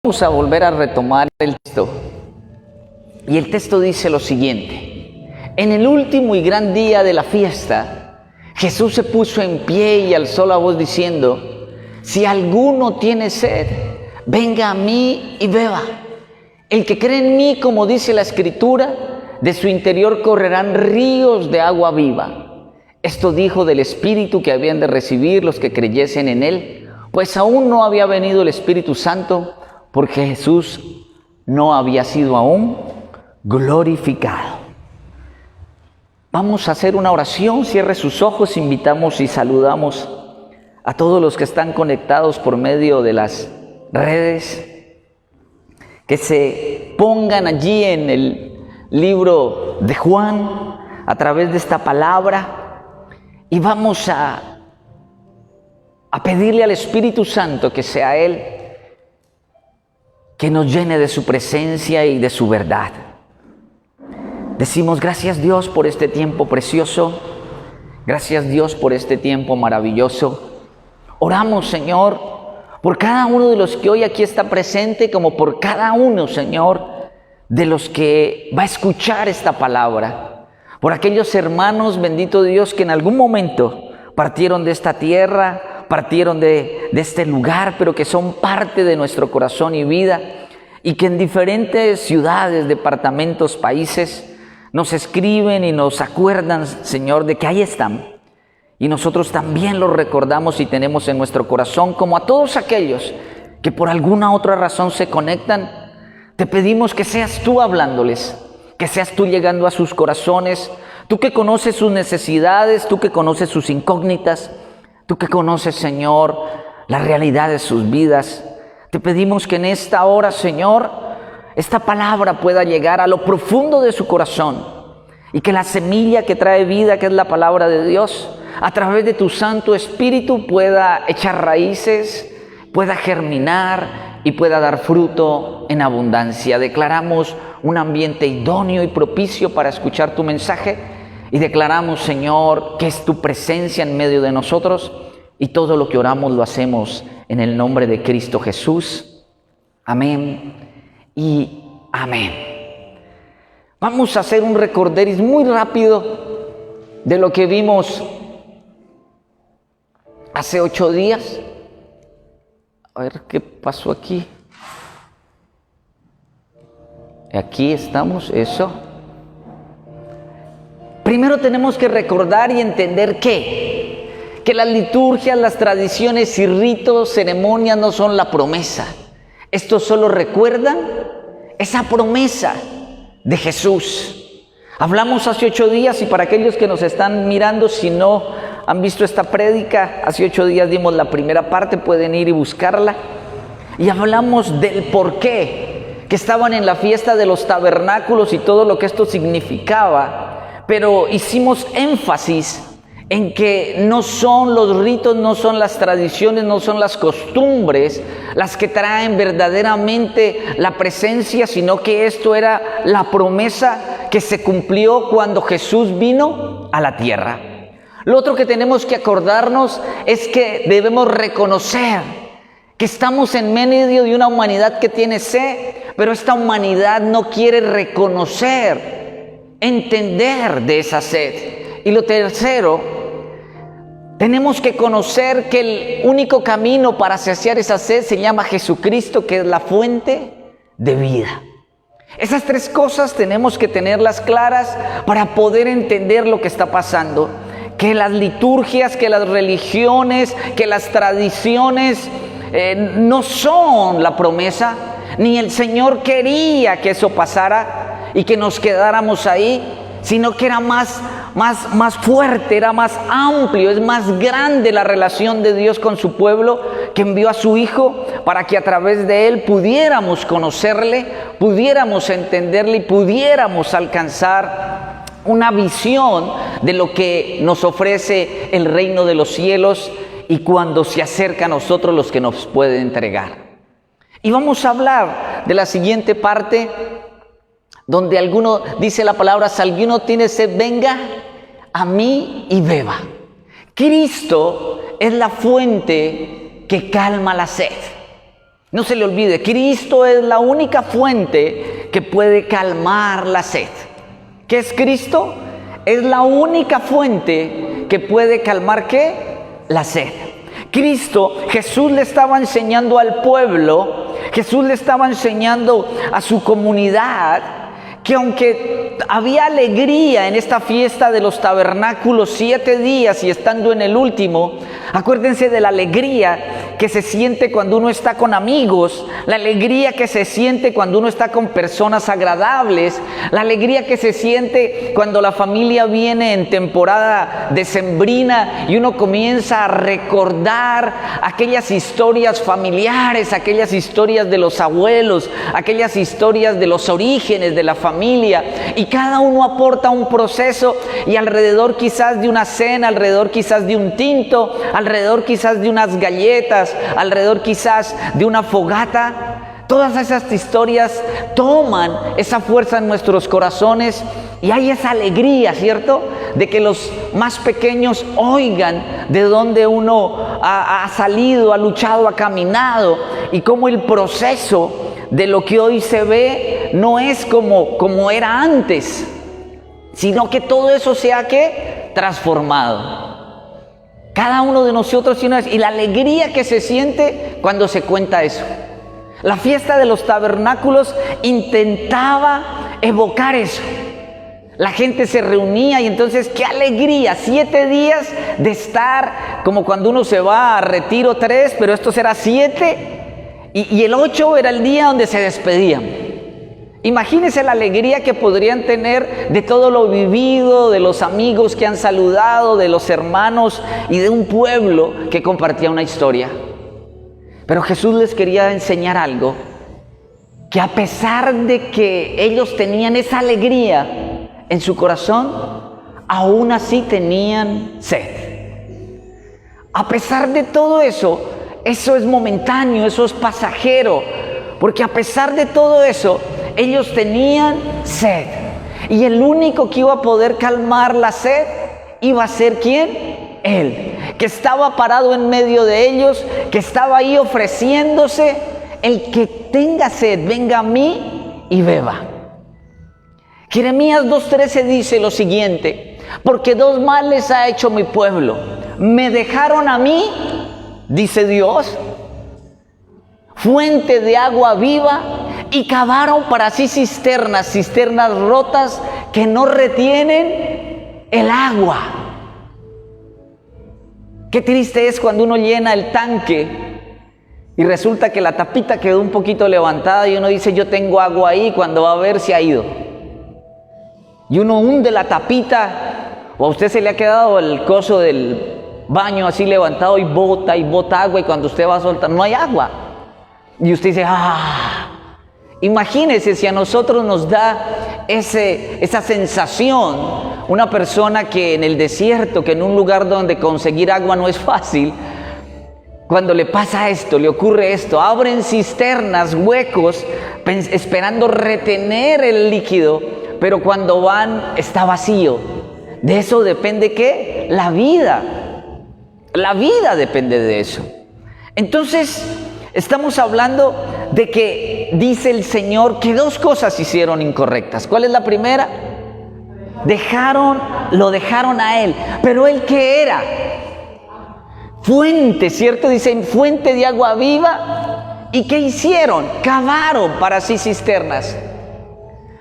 Vamos a volver a retomar el texto. Y el texto dice lo siguiente: en el último y gran día de la fiesta, Jesús se puso en pie y alzó la voz diciendo: si alguno tiene sed, venga a mí y beba. El que cree en mí, como dice la Escritura, de su interior correrán ríos de agua viva. Esto dijo del Espíritu que habían de recibir los que creyesen en él, pues aún no había venido el Espíritu Santo, porque Jesús no había sido aún glorificado. Vamos a hacer una oración. Cierre sus ojos, invitamos y saludamos a todos los que están conectados por medio de las redes, que se pongan allí en el libro de Juan a través de esta palabra, y vamos a pedirle al Espíritu Santo que sea Él que nos llene de su presencia y de su verdad. Decimos: gracias Dios por este tiempo precioso, gracias Dios por este tiempo maravilloso. Oramos, Señor, por cada uno de los que hoy aquí está presente, como por cada uno, Señor, de los que va a escuchar esta palabra. Por aquellos hermanos, bendito Dios, que en algún momento partieron de esta tierra, partieron de este lugar, pero que son parte de nuestro corazón y vida, y que en diferentes ciudades, departamentos, países, nos escriben y nos acuerdan, Señor, de que ahí están. Y nosotros también los recordamos y tenemos en nuestro corazón, como a todos aquellos que por alguna otra razón se conectan. Te pedimos que seas tú hablándoles, que seas tú llegando a sus corazones, tú que conoces sus necesidades, tú que conoces sus incógnitas, tú que conoces, Señor, la realidad de sus vidas. Te pedimos que en esta hora, Señor, esta palabra pueda llegar a lo profundo de su corazón, y que la semilla que trae vida, que es la palabra de Dios, a través de tu Santo Espíritu pueda echar raíces, pueda germinar y pueda dar fruto en abundancia. Declaramos un ambiente idóneo y propicio para escuchar tu mensaje, y declaramos, Señor, que es tu presencia en medio de nosotros, y todo lo que oramos lo hacemos en el nombre de Cristo Jesús. Amén y amén. Vamos a hacer un recorderis muy rápido de lo que vimos hace 8 días. A ver qué pasó aquí. Aquí estamos, eso. Primero tenemos que recordar y entender que las liturgias, las tradiciones y ritos, ceremonias no son la promesa. Estos solo recuerdan esa promesa de Jesús. Hablamos hace 8 días, y para aquellos que nos están mirando, si no han visto esta prédica, hace 8 días dimos la primera parte, pueden ir y buscarla. Y hablamos del por qué, que estaban en la fiesta de los tabernáculos y todo lo que esto significaba. Pero hicimos énfasis en que no son los ritos, no son las tradiciones, no son las costumbres las que traen verdaderamente la presencia, sino que esto era la promesa que se cumplió cuando Jesús vino a la tierra. Lo otro que tenemos que acordarnos es que debemos reconocer que estamos en medio de una humanidad que tiene sed, pero esta humanidad no quiere reconocer, entender de esa sed. Y lo tercero, tenemos que conocer que el único camino para saciar esa sed se llama Jesucristo, que es la fuente de vida. Esas 3 cosas tenemos que tenerlas claras para poder entender lo que está pasando. Que las liturgias, que las religiones, que las tradiciones no son la promesa, ni el Señor quería que eso pasara y que nos quedáramos ahí, sino que era más fuerte, era más amplio, es más grande la relación de Dios con su pueblo, que envió a su Hijo para que a través de Él pudiéramos conocerle, pudiéramos entenderle y pudiéramos alcanzar una visión de lo que nos ofrece el reino de los cielos, y cuando se acerca a nosotros los que nos puede entregar. Y vamos a hablar de la siguiente parte, donde alguno dice la palabra: si alguno tiene sed, venga a mí y beba. Cristo es la fuente que calma la sed. No se le olvide, Cristo es la única fuente que puede calmar la sed. ¿Qué es Cristo? Es la única fuente que puede calmar ¿qué? La sed. Cristo, Jesús le estaba enseñando al pueblo, Jesús le estaba enseñando a su comunidad que aunque había alegría en esta fiesta de los tabernáculos 7 días y estando en el último, acuérdense de la alegría que se siente cuando uno está con amigos, la alegría que se siente cuando uno está con personas agradables, la alegría que se siente cuando la familia viene en temporada decembrina y uno comienza a recordar aquellas historias familiares, aquellas historias de los abuelos, aquellas historias de los orígenes de la familia, y cada uno aporta un proceso, y alrededor quizás de una cena, alrededor quizás de un tinto, alrededor quizás de unas galletas, alrededor quizás de una fogata, todas esas historias toman esa fuerza en nuestros corazones y hay esa alegría, ¿cierto? De que los más pequeños oigan de dónde uno ha salido, ha luchado, ha caminado, y cómo el proceso de lo que hoy se ve no es como era antes, sino que todo eso se ha ¿qué? Transformado. Cada uno de nosotros tiene una, y la alegría que se siente cuando se cuenta eso. La fiesta de los tabernáculos intentaba evocar eso. La gente se reunía y entonces qué alegría, 7 días de estar como cuando uno se va a retiro 3, pero estos eran 7. Y el 8 era el día donde se despedían. Imagínense la alegría que podrían tener de todo lo vivido, de los amigos que han saludado, de los hermanos y de un pueblo que compartía una historia. Pero Jesús les quería enseñar algo, que a pesar de que ellos tenían esa alegría en su corazón, aún así tenían sed. A pesar de todo eso, eso es momentáneo, eso es pasajero, porque a pesar de todo eso, ellos tenían sed. Y el único que iba a poder calmar la sed iba a ser ¿quién? Él, que estaba parado en medio de ellos, que estaba ahí ofreciéndose. El que tenga sed, venga a mí y beba. Jeremías 2:13 dice lo siguiente: porque 2 males ha hecho mi pueblo. Me dejaron a mí, dice Dios, fuente de agua viva, y cavaron para sí cisternas rotas que no retienen el agua. Qué triste es cuando uno llena el tanque y resulta que la tapita quedó un poquito levantada y uno dice yo tengo agua ahí, cuando va a ver se ha ido. Y uno hunde la tapita, o a usted se le ha quedado el coso del baño así levantado y bota agua, y cuando usted va a soltar no hay agua. Y usted dice, imagínese si a nosotros nos da esa sensación, una persona que en el desierto, que en un lugar donde conseguir agua no es fácil, cuando le pasa esto, le ocurre esto, abren cisternas, huecos, esperando retener el líquido, pero cuando van está vacío. De eso depende ¿qué? La vida. La vida depende de eso. Entonces, estamos hablando de que dice el Señor que 2 cosas hicieron incorrectas. ¿Cuál es la primera? Lo dejaron a Él. Pero ¿Él qué era? Fuente, ¿cierto? Dice, fuente de agua viva. ¿Y qué hicieron? Cavaron para sí cisternas.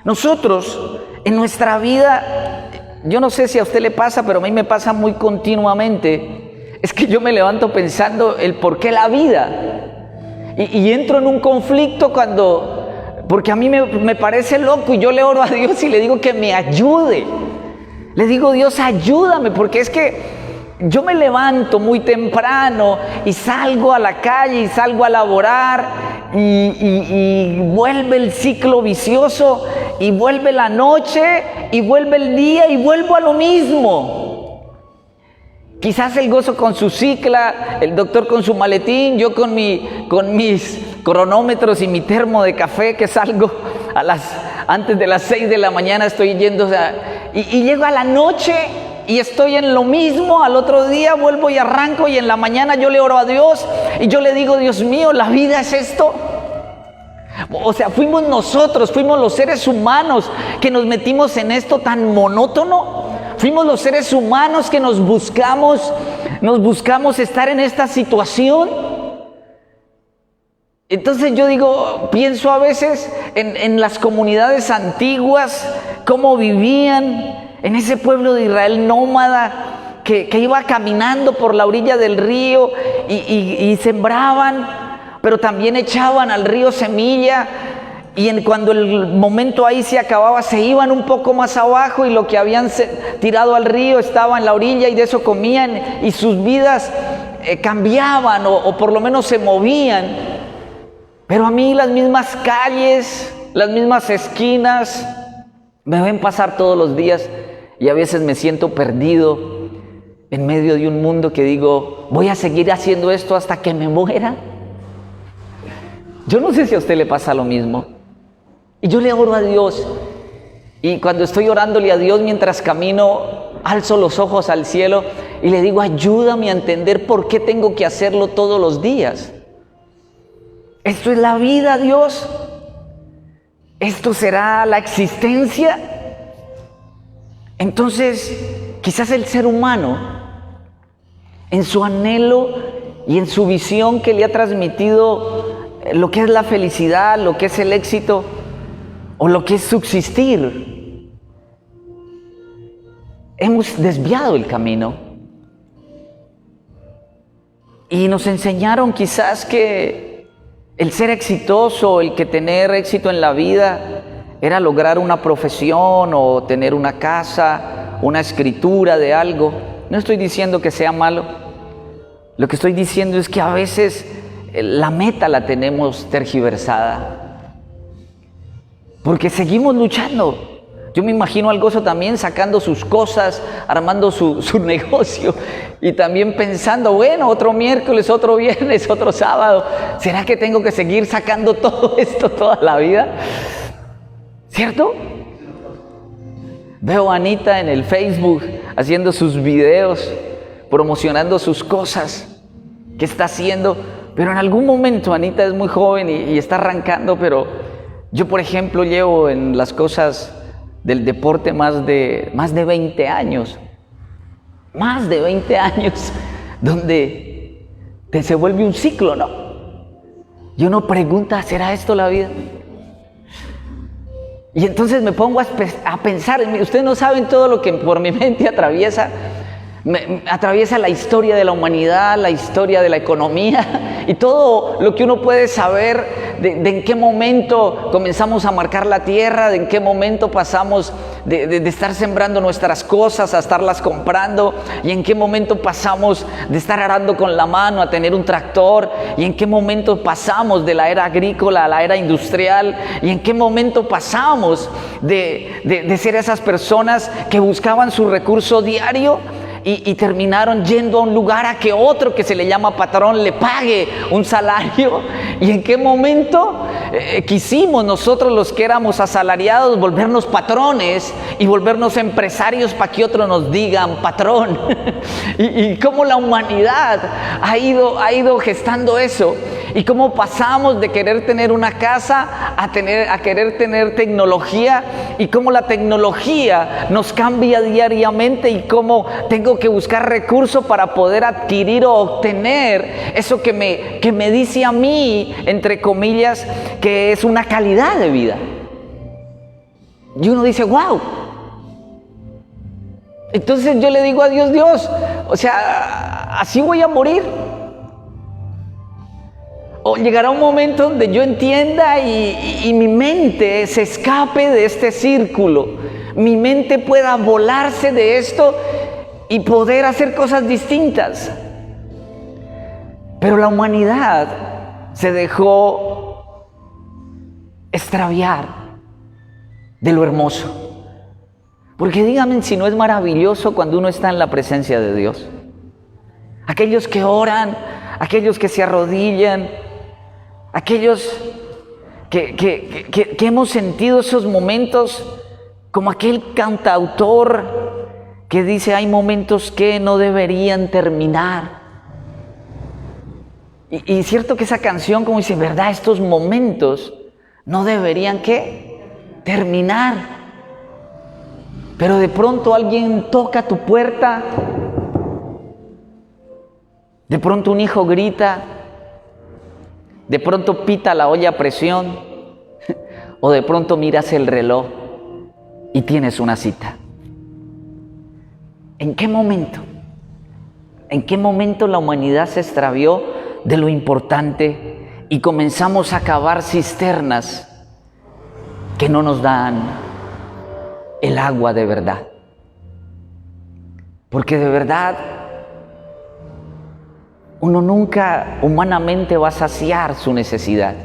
Nosotros, en nuestra vida, yo no sé si a usted le pasa, pero a mí me pasa muy continuamente. Es que yo me levanto pensando el por qué la vida. Y entro en un conflicto porque a mí me parece loco, y yo le oro a Dios y le digo que me ayude. Le digo, Dios, ayúdame, porque es que yo me levanto muy temprano y salgo a la calle y salgo a laborar y vuelve el ciclo vicioso, y vuelve la noche y vuelve el día y vuelvo a lo mismo. Quizás el gozo con su cicla, el doctor con su maletín, yo con mis cronómetros y mi termo de café, que salgo antes de las 6 de la mañana, estoy yendo, y llego a la noche y estoy en lo mismo, al otro día vuelvo y arranco, y en la mañana yo le oro a Dios y yo le digo, Dios mío, ¿la vida es esto? O sea, fuimos nosotros, fuimos los seres humanos que nos metimos en esto tan monótono. Fuimos los seres humanos que nos buscamos estar en esta situación. Entonces yo digo, pienso a veces en las comunidades antiguas, cómo vivían en ese pueblo de Israel nómada, que iba caminando por la orilla del río y sembraban, pero también echaban al río semilla, y cuando el momento ahí se acababa, se iban un poco más abajo, y lo que habían tirado al río estaba en la orilla, y de eso comían, y sus vidas cambiaban, o por lo menos se movían. Pero a mí las mismas calles, las mismas esquinas, me ven pasar todos los días, y a veces me siento perdido en medio de un mundo que digo, ¿voy a seguir haciendo esto hasta que me muera? Yo no sé si a usted le pasa lo mismo. Y yo le oro a Dios, y cuando estoy orándole a Dios mientras camino, alzo los ojos al cielo y le digo, ayúdame a entender por qué tengo que hacerlo todos los días. ¿Esto es la vida, Dios? ¿Esto será la existencia? Entonces, quizás el ser humano, en su anhelo y en su visión que le ha transmitido lo que es la felicidad, lo que es el éxito, o lo que es subsistir, hemos desviado el camino. Y nos enseñaron quizás que el ser exitoso, el que tener éxito en la vida, era lograr una profesión o tener una casa, una escritura de algo. No estoy diciendo que sea malo. Lo que estoy diciendo es que a veces la meta la tenemos tergiversada, porque seguimos luchando. Yo me imagino al Gozo también sacando sus cosas, armando su negocio, y también pensando, bueno, otro miércoles, otro viernes, otro sábado, ¿será que tengo que seguir sacando todo esto toda la vida? ¿Cierto? Veo a Anita en el Facebook haciendo sus videos, promocionando sus cosas que está haciendo, pero en algún momento Anita es muy joven y está arrancando, pero yo, por ejemplo, llevo en las cosas del deporte más de 20 años, donde se vuelve un ciclo, ¿no? Y uno pregunta, ¿será esto la vida? Y entonces me pongo a pensar, ustedes no saben todo lo que por mi mente atraviesa la historia de la humanidad, la historia de la economía y todo lo que uno puede saber de en qué momento comenzamos a marcar la tierra, de en qué momento pasamos de estar sembrando nuestras cosas a estarlas comprando, y en qué momento pasamos de estar arando con la mano a tener un tractor, y en qué momento pasamos de la era agrícola a la era industrial, y en qué momento pasamos de ser esas personas que buscaban su recurso diario y terminaron yendo a un lugar a que otro que se le llama patrón le pague un salario. ¿Y en qué momento quisimos nosotros, los que éramos asalariados, volvernos patrones y volvernos empresarios para que otros nos digan patrón? y cómo la humanidad ha ido gestando eso, y cómo pasamos de querer tener una casa a querer tener tecnología, y cómo la tecnología nos cambia diariamente, y cómo tengo que buscar recursos para poder adquirir o obtener eso que me dice a mí, entre comillas, que es una calidad de vida. Y uno dice, wow. Entonces yo le digo a Dios, o sea, así voy a morir. O llegará un momento donde yo entienda y mi mente se escape de este círculo, mi mente pueda volarse de esto y poder hacer cosas distintas. Pero la humanidad se dejó extraviar de lo hermoso. Porque díganme si no es maravilloso cuando uno está en la presencia de Dios. Aquellos que oran, aquellos que se arrodillan, aquellos que hemos sentido esos momentos como aquel cantautor que dice hay momentos que no deberían terminar. Y es cierto que esa canción como dice, ¿verdad? Estos momentos no deberían ¿qué? Terminar. Pero de pronto alguien toca tu puerta, de pronto un hijo grita, de pronto pita la olla a presión, o de pronto miras el reloj y tienes una cita. ¿En qué momento? ¿En qué momento la humanidad se extravió de lo importante y comenzamos a cavar cisternas que no nos dan el agua de verdad? Porque de verdad uno nunca humanamente va a saciar su necesidad.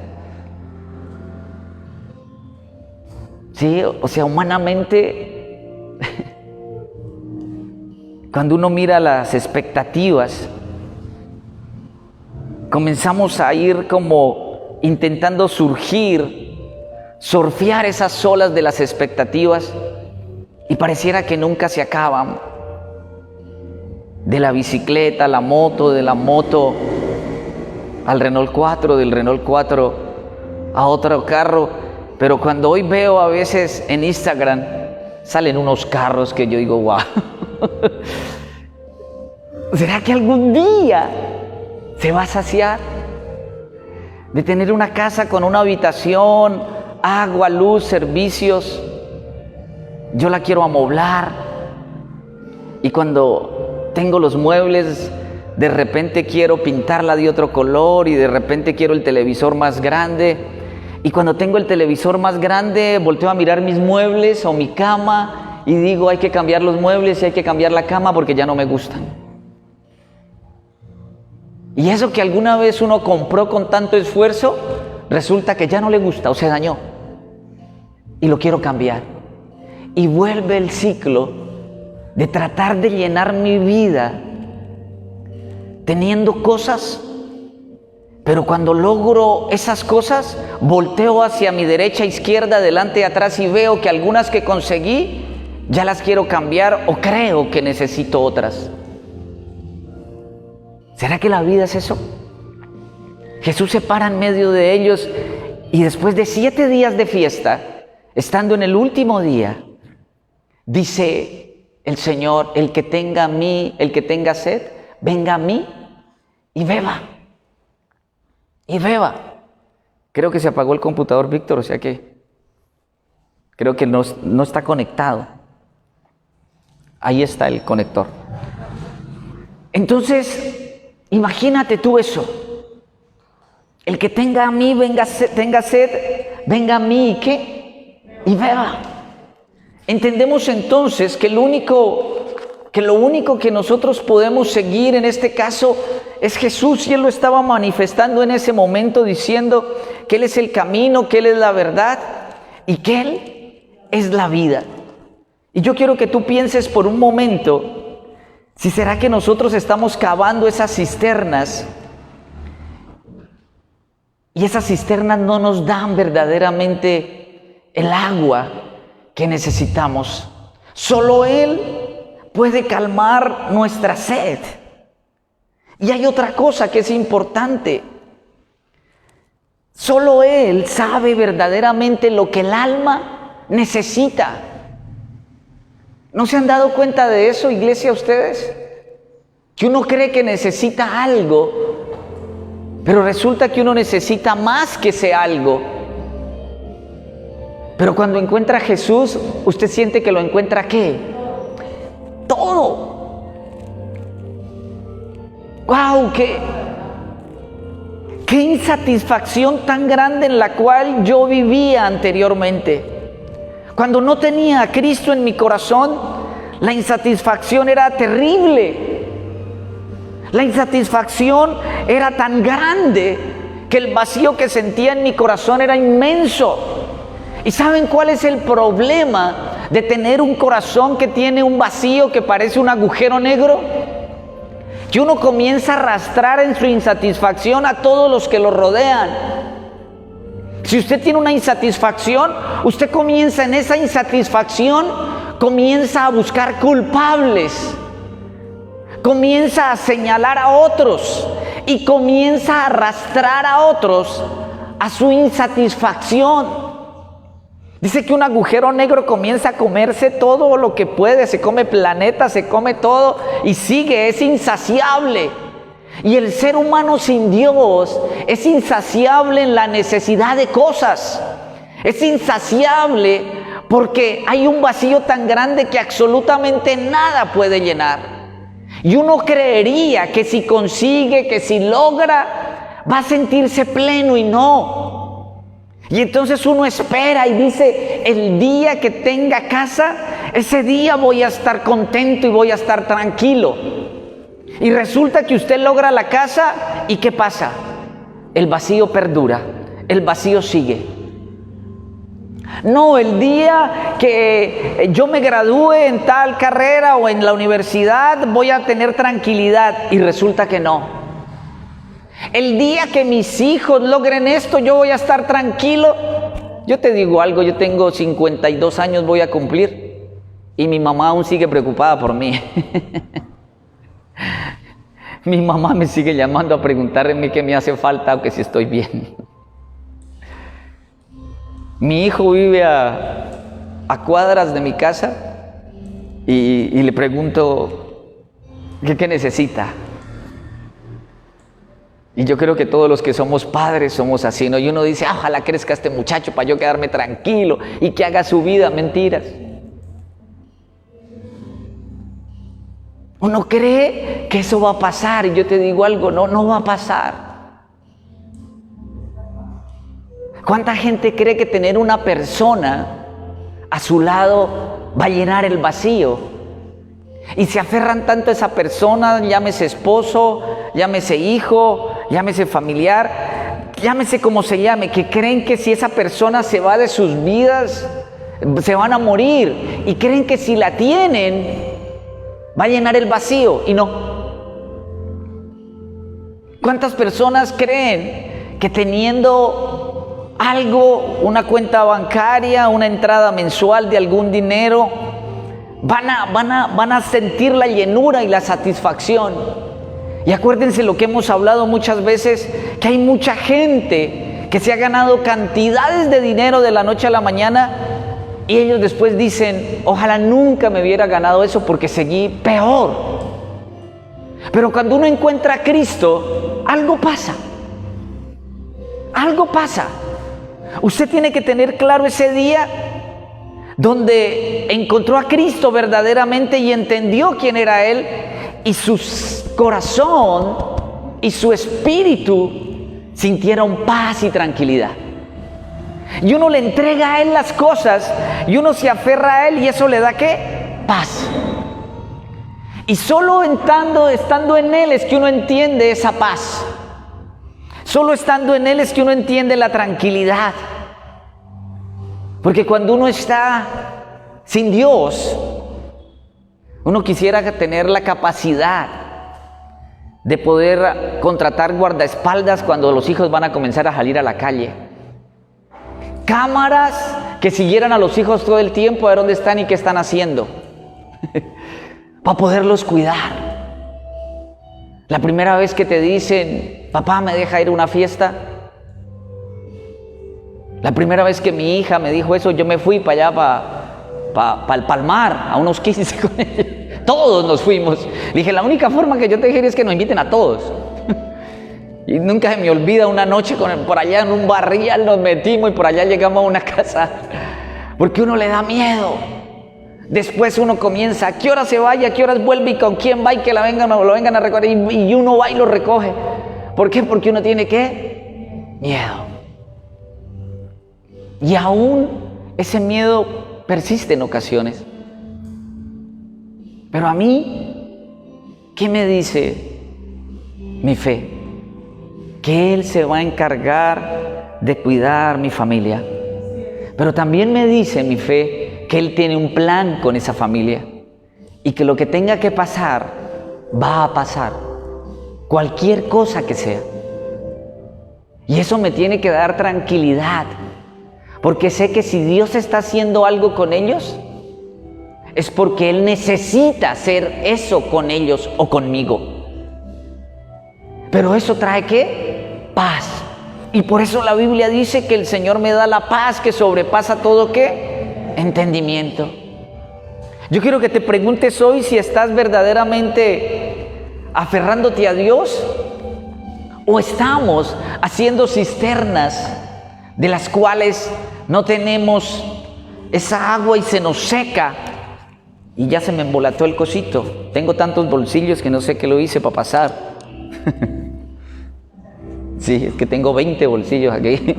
Sí, o sea, humanamente, cuando uno mira las expectativas, comenzamos a ir como intentando surfear esas olas de las expectativas y pareciera que nunca se acaban. De la bicicleta a la moto, de la moto al Renault 4, del Renault 4 a otro carro. Pero cuando hoy veo a veces en Instagram, salen unos carros que yo digo, wow. ¿Será que algún día se va a saciar de tener una casa con una habitación, agua, luz, servicios? Yo la quiero amoblar y cuando tengo los muebles, de repente quiero pintarla de otro color y de repente quiero el televisor más grande. Y cuando tengo el televisor más grande, volteo a mirar mis muebles o mi cama y digo, hay que cambiar los muebles y hay que cambiar la cama porque ya no me gustan. Y eso que alguna vez uno compró con tanto esfuerzo, resulta que ya no le gusta o se dañó. Y lo quiero cambiar. Y vuelve el ciclo de tratar de llenar mi vida teniendo cosas. Pero cuando logro esas cosas, volteo hacia mi derecha, izquierda, adelante y atrás y veo que algunas que conseguí ya las quiero cambiar o creo que necesito otras. ¿Será que la vida es eso? Jesús se para en medio de ellos y después de 7 días de fiesta, estando en el último día, dice el Señor, el que tenga sed, venga a mí y beba. Y beba. Creo que se apagó el computador, Víctor, o sea que creo que no está conectado. Ahí está el conector. Entonces, imagínate tú eso. El que tenga a mí, tenga sed, venga a mí, ¿y qué? Y beba. Entendemos entonces que lo único que nosotros podemos seguir en este caso es Jesús, y Él lo estaba manifestando en ese momento diciendo que Él es el camino, que Él es la verdad y que Él es la vida. Y yo quiero que tú pienses por un momento, si será que nosotros estamos cavando esas cisternas y esas cisternas no nos dan verdaderamente el agua que necesitamos. Solo Él puede calmar nuestra sed. Y hay otra cosa que es importante. Solo Él sabe verdaderamente lo que el alma necesita. ¿No se han dado cuenta de eso, iglesia, ustedes? Que uno cree que necesita algo, pero resulta que uno necesita más que ese algo. Pero cuando encuentra a Jesús, usted siente que lo encuentra ¿qué? Todo. ¡Wow! ¡Qué insatisfacción tan grande en la cual yo vivía anteriormente! Cuando no tenía a Cristo en mi corazón, la insatisfacción era terrible. La insatisfacción era tan grande que el vacío que sentía en mi corazón era inmenso. ¿Y saben cuál es el problema de tener un corazón que tiene un vacío que parece un agujero negro? Que uno comienza a arrastrar en su insatisfacción a todos los que lo rodean. Si usted tiene una insatisfacción, usted comienza en esa insatisfacción comienza a buscar culpables, comienza a señalar a otros y comienza a arrastrar a otros a su insatisfacción. Dice que un agujero negro comienza a comerse todo lo que puede, se come planetas, se come todo y sigue, es insaciable. Y el ser humano sin Dios es insaciable en la necesidad de cosas. Es insaciable porque hay un vacío tan grande que absolutamente nada puede llenar. Y uno creería que si consigue, que si logra, va a sentirse pleno y no. Y entonces uno espera y dice, el día que tenga casa, ese día voy a estar contento y voy a estar tranquilo. Y resulta que usted logra la casa y ¿qué pasa? El vacío perdura, el vacío sigue. No, el día que yo me gradúe en tal carrera o en la universidad voy a tener tranquilidad y resulta que no. El día que mis hijos logren esto, yo voy a estar tranquilo. Yo te digo algo, yo tengo 52 años, voy a cumplir, y mi mamá aún sigue preocupada por mí. Mi mamá me sigue llamando a preguntarme qué me hace falta o que si estoy bien. Mi hijo vive a cuadras de mi casa y le pregunto ¿qué necesita? Y yo creo que todos los que somos padres somos así, ¿no? Y uno dice, ojalá crezca este muchacho para yo quedarme tranquilo y que haga su vida. Mentiras. Uno cree que eso va a pasar y yo te digo algo, no va a pasar. ¿Cuánta gente cree que tener una persona a su lado va a llenar el vacío? Y se aferran tanto a esa persona, llámese esposo, llámese hijo, llámese familiar, llámese como se llame, que creen que si esa persona se va de sus vidas, se van a morir. Y creen que si la tienen, va a llenar el vacío. Y no. ¿Cuántas personas creen que teniendo algo, una cuenta bancaria, una entrada mensual de algún dinero, van a sentir la llenura y la satisfacción? Y acuérdense lo que hemos hablado muchas veces, que hay mucha gente que se ha ganado cantidades de dinero de la noche a la mañana y ellos después dicen, ojalá nunca me hubiera ganado eso porque seguí peor. Pero cuando uno encuentra a Cristo, algo pasa. Algo pasa. Usted tiene que tener claro ese día donde encontró a Cristo verdaderamente y entendió quién era Él, y su corazón y su espíritu sintieron paz y tranquilidad. Y uno le entrega a Él las cosas y uno se aferra a Él y eso le da ¿qué? Paz. Y solo estando en Él es que uno entiende esa paz. Solo estando en Él es que uno entiende la tranquilidad. Porque cuando uno está sin Dios, uno quisiera tener la capacidad de poder contratar guardaespaldas cuando los hijos van a comenzar a salir a la calle. Cámaras que siguieran a los hijos todo el tiempo a ver dónde están y qué están haciendo. Para poderlos cuidar. La primera vez que te dicen, papá, ¿me deja ir a una fiesta? La primera vez que mi hija me dijo eso, yo me fui para allá, para el Palmar, a unos 15 con ella. Todos nos fuimos. Le dije, la única forma que yo te dije es que nos inviten a todos. Y nunca se me olvida una noche por allá en un barrial nos metimos y por allá llegamos a una casa. Porque uno le da miedo. Después uno comienza, ¿a qué hora se vaya? ¿A qué horas vuelve? ¿Y con quién va? Y que lo vengan a recoger. Y uno va y lo recoge. ¿Por qué? Porque uno tiene ¿qué? Miedo. Y aún ese miedo persiste en ocasiones. Pero a mí, ¿qué me dice mi fe? Que Él se va a encargar de cuidar mi familia. Pero también me dice mi fe que Él tiene un plan con esa familia y que lo que tenga que pasar, va a pasar. Cualquier cosa que sea. Y eso me tiene que dar tranquilidad. Porque sé que si Dios está haciendo algo con ellos, es porque Él necesita hacer eso con ellos o conmigo. Pero eso trae ¿qué? Paz. Y por eso la Biblia dice que el Señor me da la paz que sobrepasa todo ¿qué? Entendimiento. Yo quiero que te preguntes hoy si estás verdaderamente aferrándote a Dios o estamos haciendo cisternas de las cuales no tenemos esa agua y se nos seca. Y ya se me embolató el cosito. Tengo tantos bolsillos que no sé qué lo hice para pasar. Sí, es que tengo 20 bolsillos aquí.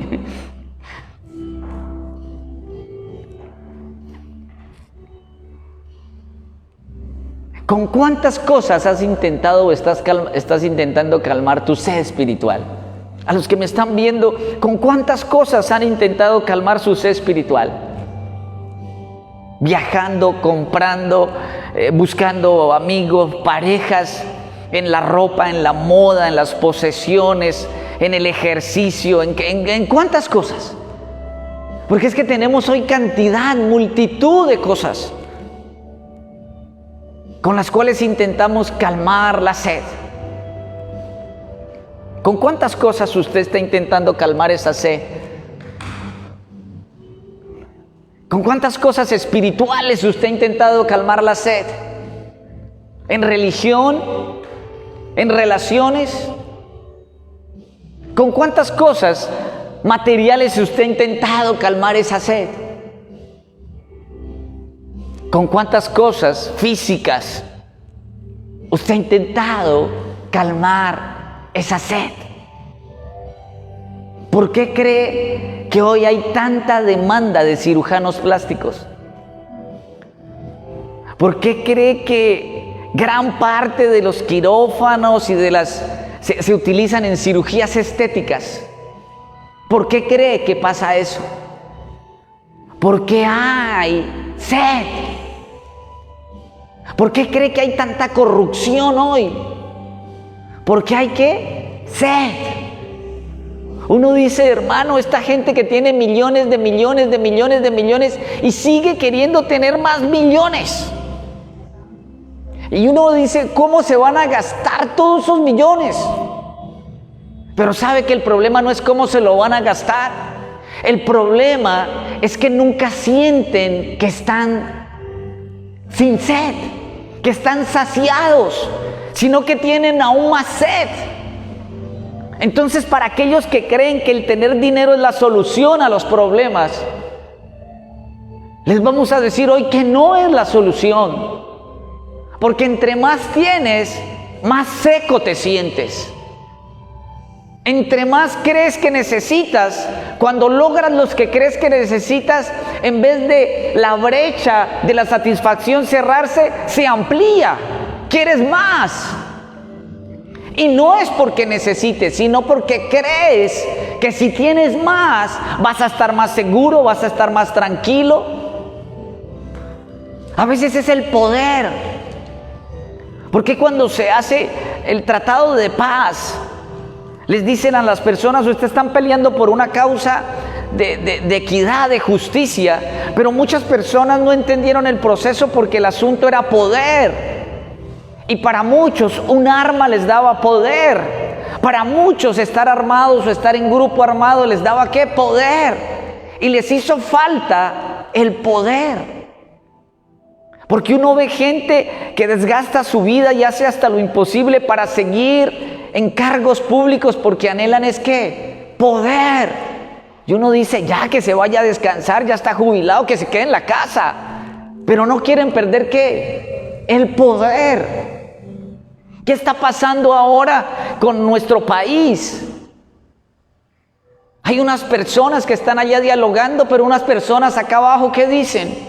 ¿Con cuántas cosas has intentado o estás intentando calmar tu sed espiritual? A los que me están viendo, ¿con cuántas cosas han intentado calmar su sed espiritual? Viajando, comprando, buscando amigos, parejas, en la ropa, en la moda, en las posesiones, en el ejercicio, en cuántas cosas. Porque es que tenemos hoy multitud de cosas con las cuales intentamos calmar la sed. ¿Con cuántas cosas usted está intentando calmar esa sed? ¿Con cuántas cosas espirituales usted ha intentado calmar la sed? ¿En religión? ¿En relaciones? ¿Con cuántas cosas materiales usted ha intentado calmar esa sed? ¿Con cuántas cosas físicas usted ha intentado calmar esa sed? ¿Por qué cree que hoy hay tanta demanda de cirujanos plásticos? ¿Por qué cree que gran parte de los quirófanos y se utilizan en cirugías estéticas? ¿Por qué cree que pasa eso? Porque hay sed. ¿Por qué cree que hay tanta corrupción hoy? Porque hay ¿qué? Sed. Uno dice, hermano, esta gente que tiene millones y sigue queriendo tener más millones. Y uno dice, ¿cómo se van a gastar todos esos millones? Pero sabe que el problema no es cómo se lo van a gastar. El problema es que nunca sienten que están sin sed, que están saciados, sino que tienen aún más sed. Entonces, para aquellos que creen que el tener dinero es la solución a los problemas, les vamos a decir hoy que no es la solución. Porque entre más tienes, más seco te sientes. Entre más crees que necesitas, cuando logras los que crees que necesitas, en vez de la brecha de la satisfacción cerrarse, se amplía. Quieres más. Y no es porque necesites, sino porque crees que si tienes más, vas a estar más seguro, vas a estar más tranquilo. A veces es el poder. Porque cuando se hace el tratado de paz, les dicen a las personas, ustedes están peleando por una causa de equidad, de justicia, pero muchas personas no entendieron el proceso porque el asunto era poder. Y para muchos un arma les daba poder. Para muchos estar armados o estar en grupo armado les daba ¿qué? Poder. Y les hizo falta el poder. Porque uno ve gente que desgasta su vida y hace hasta lo imposible para seguir en cargos públicos porque anhelan es ¿qué? Poder. Y uno dice, ya que se vaya a descansar, ya está jubilado, que se quede en la casa. Pero no quieren perder ¿qué? El poder. ¿Qué está pasando ahora con nuestro país? Hay unas personas que están allá dialogando, pero unas personas acá abajo, ¿qué dicen?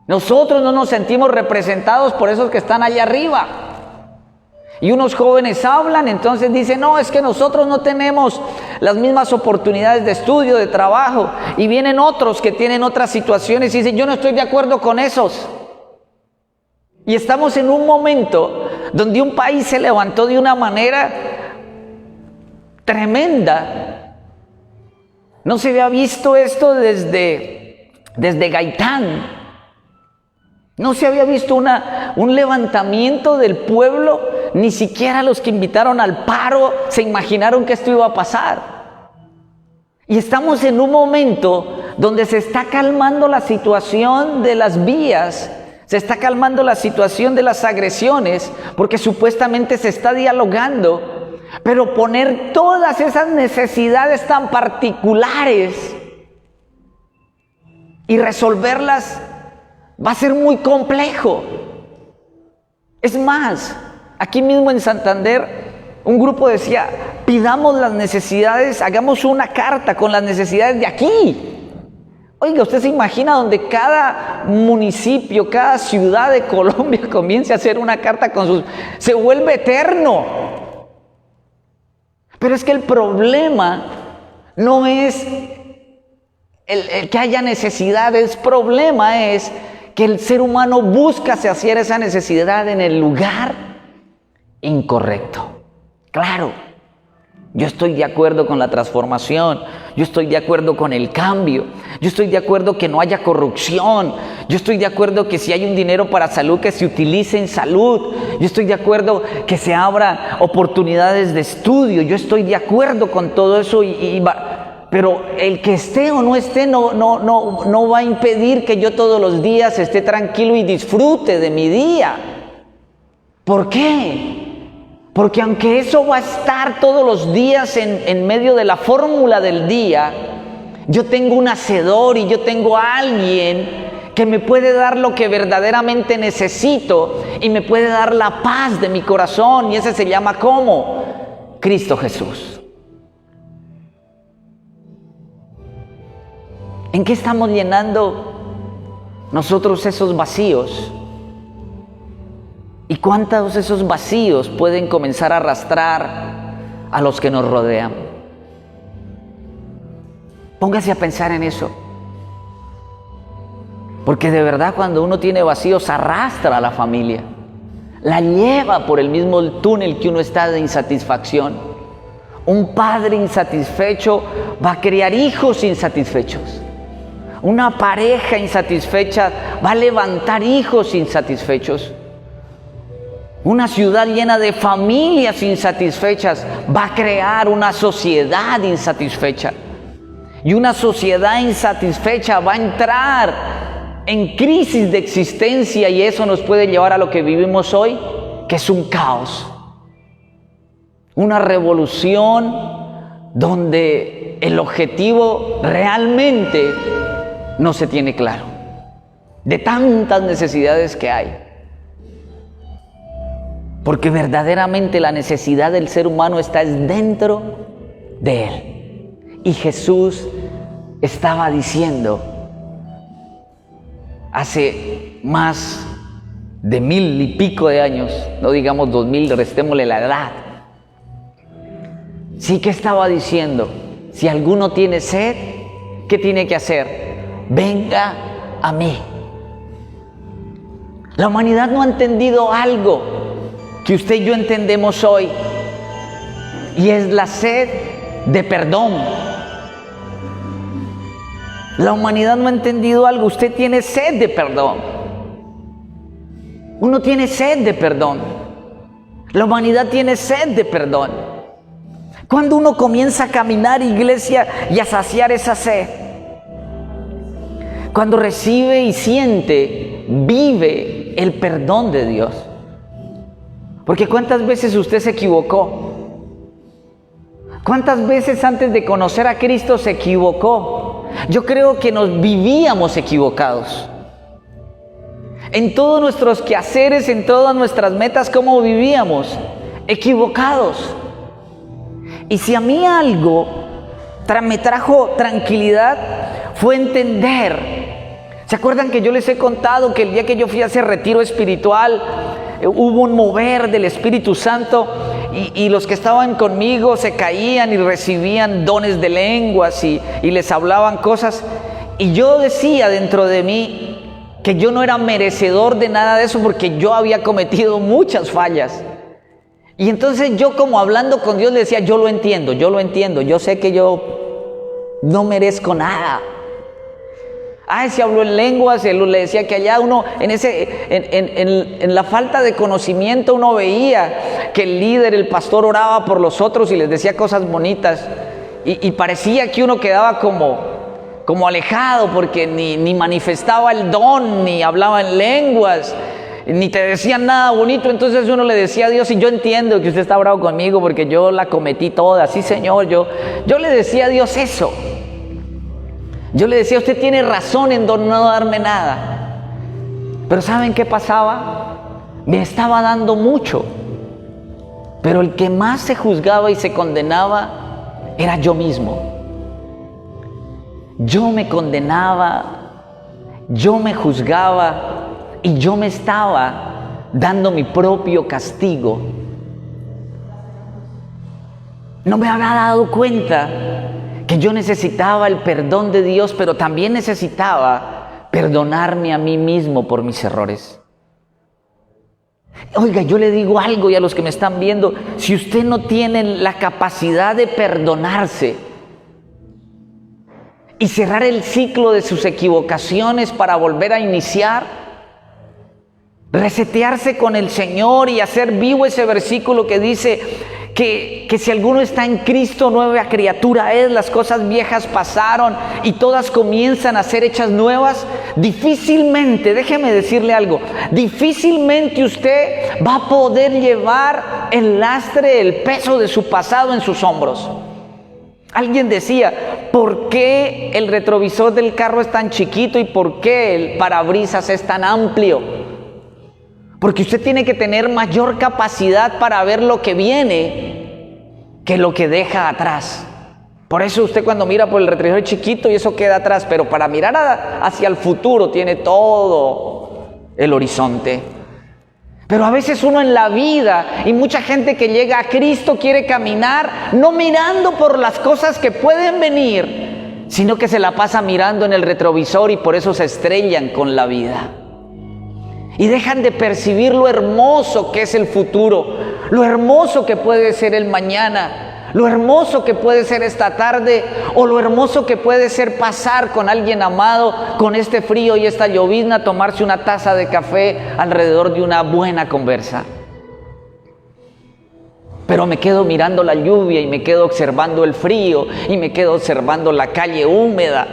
Nosotros no nos sentimos representados por esos que están allá arriba. Y unos jóvenes hablan, entonces dicen, no, es que nosotros no tenemos las mismas oportunidades de estudio, de trabajo. Y vienen otros que tienen otras situaciones y dicen, yo no estoy de acuerdo con esos. Y estamos en un momento donde un país se levantó de una manera tremenda. No se había visto esto desde Gaitán. No se había visto un levantamiento del pueblo, ni siquiera los que invitaron al paro se imaginaron que esto iba a pasar. Y estamos en un momento donde se está calmando la situación de las vías, se está calmando la situación de las agresiones, porque supuestamente se está dialogando, pero poner todas esas necesidades tan particulares y resolverlas va a ser muy complejo. Es más, aquí mismo en Santander, un grupo decía, pidamos las necesidades, hagamos una carta con las necesidades de aquí. Oiga, usted se imagina donde cada municipio, cada ciudad de Colombia comience a hacer una carta con sus... Se vuelve eterno. Pero es que el problema no es el que haya necesidades, el problema es que el ser humano busca saciar esa necesidad en el lugar incorrecto. Claro, yo estoy de acuerdo con la transformación, yo estoy de acuerdo con el cambio, yo estoy de acuerdo que no haya corrupción, yo estoy de acuerdo que si hay un dinero para salud, que se utilice en salud, yo estoy de acuerdo que se abran oportunidades de estudio, yo estoy de acuerdo con todo eso, pero el que esté o no esté no va a impedir que yo todos los días esté tranquilo y disfrute de mi día. ¿Por qué? Porque aunque eso va a estar todos los días en medio de la fórmula del día, yo tengo un hacedor y yo tengo a alguien que me puede dar lo que verdaderamente necesito y me puede dar la paz de mi corazón, y ese se llama ¿cómo? Cristo Jesús. ¿En qué estamos llenando nosotros esos vacíos? ¿Y cuántos de esos vacíos pueden comenzar a arrastrar a los que nos rodean? Póngase a pensar en eso. Porque de verdad cuando uno tiene vacíos arrastra a la familia. La lleva por el mismo túnel que uno está de insatisfacción. Un padre insatisfecho va a criar hijos insatisfechos. Una pareja insatisfecha va a levantar hijos insatisfechos. Una ciudad llena de familias insatisfechas va a crear una sociedad insatisfecha. Y una sociedad insatisfecha va a entrar en crisis de existencia, y eso nos puede llevar a lo que vivimos hoy, que es un caos. Una revolución donde el objetivo realmente no se tiene claro, de tantas necesidades que hay. Porque verdaderamente la necesidad del ser humano está dentro de él. Y Jesús estaba diciendo hace más de 1000 y pico de años, no digamos 2000, restémosle la edad. Sí que estaba diciendo, si alguno tiene sed, ¿qué tiene que hacer? Venga a mí. La humanidad no ha entendido algo que usted y yo entendemos hoy, y es la sed de perdón. La humanidad no ha entendido algo. Usted tiene sed de perdón. Uno tiene sed de perdón. La humanidad tiene sed de perdón. Cuando uno comienza a caminar, iglesia, y a saciar esa sed, cuando recibe y siente, vive el perdón de Dios. Porque ¿cuántas veces usted se equivocó? ¿Cuántas veces antes de conocer a Cristo se equivocó? Yo creo que nos vivíamos equivocados. En todos nuestros quehaceres, en todas nuestras metas, ¿cómo vivíamos? Equivocados. Y si a mí algo me trajo tranquilidad, fue entender. ¿Se acuerdan que yo les he contado que el día que yo fui a ese retiro espiritual, hubo un mover del Espíritu Santo, y los que estaban conmigo se caían y recibían dones de lenguas y les hablaban cosas, y yo decía dentro de mí que yo no era merecedor de nada de eso porque yo había cometido muchas fallas. Y entonces yo, como hablando con Dios, le decía, yo lo entiendo, yo sé que yo no merezco nada. Ay, se habló en lenguas, él le decía que allá uno, en la falta de conocimiento, uno veía que el líder, el pastor, oraba por los otros y les decía cosas bonitas. Y parecía que uno quedaba como alejado, porque ni manifestaba el don, ni hablaba en lenguas, ni te decían nada bonito. Entonces uno le decía a Dios, y yo entiendo que usted está bravo conmigo porque yo la cometí toda, sí Señor, yo le decía a Dios eso. Yo le decía, usted tiene razón en no darme nada. Pero ¿saben qué pasaba? Me estaba dando mucho. Pero el que más se juzgaba y se condenaba era yo mismo. Yo me condenaba, yo me juzgaba y yo me estaba dando mi propio castigo. No me había dado cuenta que yo necesitaba el perdón de Dios, pero también necesitaba perdonarme a mí mismo por mis errores. Oiga, yo le digo algo, y a los que me están viendo, si usted no tiene la capacidad de perdonarse y cerrar el ciclo de sus equivocaciones para volver a iniciar, resetearse con el Señor y hacer vivo ese versículo que dice que si alguno está en Cristo, nueva criatura es, las cosas viejas pasaron y todas comienzan a ser hechas nuevas. Difícilmente, déjeme decirle algo, difícilmente usted va a poder llevar el lastre, el peso de su pasado en sus hombros. Alguien decía, ¿por qué el retrovisor del carro es tan chiquito y por qué el parabrisas es tan amplio? Porque usted tiene que tener mayor capacidad para ver lo que viene que lo que deja atrás. Por eso usted cuando mira por el retrovisor es chiquito y eso queda atrás, pero para mirar hacia el futuro tiene todo el horizonte. Pero a veces uno en la vida, y mucha gente que llega a Cristo quiere caminar no mirando por las cosas que pueden venir, sino que se la pasa mirando en el retrovisor y por eso se estrellan con la vida. Y dejan de percibir lo hermoso que es el futuro, lo hermoso que puede ser el mañana, lo hermoso que puede ser esta tarde, o lo hermoso que puede ser pasar con alguien amado, con este frío y esta llovizna, tomarse una taza de café alrededor de una buena conversa. Pero me quedo mirando la lluvia y me quedo observando el frío y me quedo observando la calle húmeda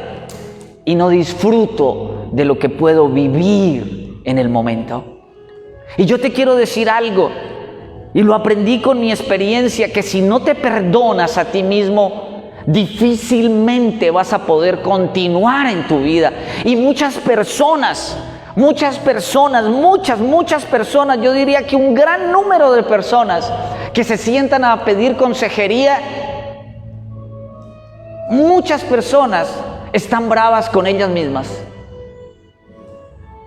y no disfruto de lo que puedo vivir en el momento. Y yo te quiero decir algo, y lo aprendí con mi experiencia, que si no te perdonas a ti mismo, difícilmente vas a poder continuar en tu vida. Y muchas personas, yo diría que un gran número de personas que se sientan a pedir consejería, muchas personas están bravas con ellas mismas.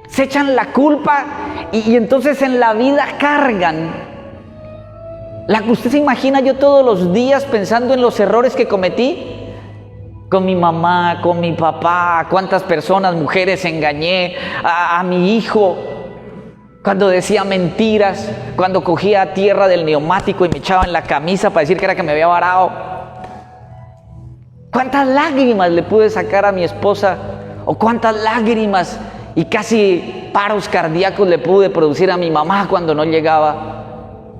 Se echan la culpa y entonces en la vida cargan. Usted se imagina, yo todos los días pensando en los errores que cometí con mi mamá, con mi papá, cuántas personas, mujeres engañé, a mi hijo, cuando decía mentiras, cuando cogía tierra del neumático y me echaba en la camisa para decir que era que me había varado. Cuántas lágrimas le pude sacar a mi esposa, o cuántas lágrimas y casi paros cardíacos le pude producir a mi mamá cuando no llegaba.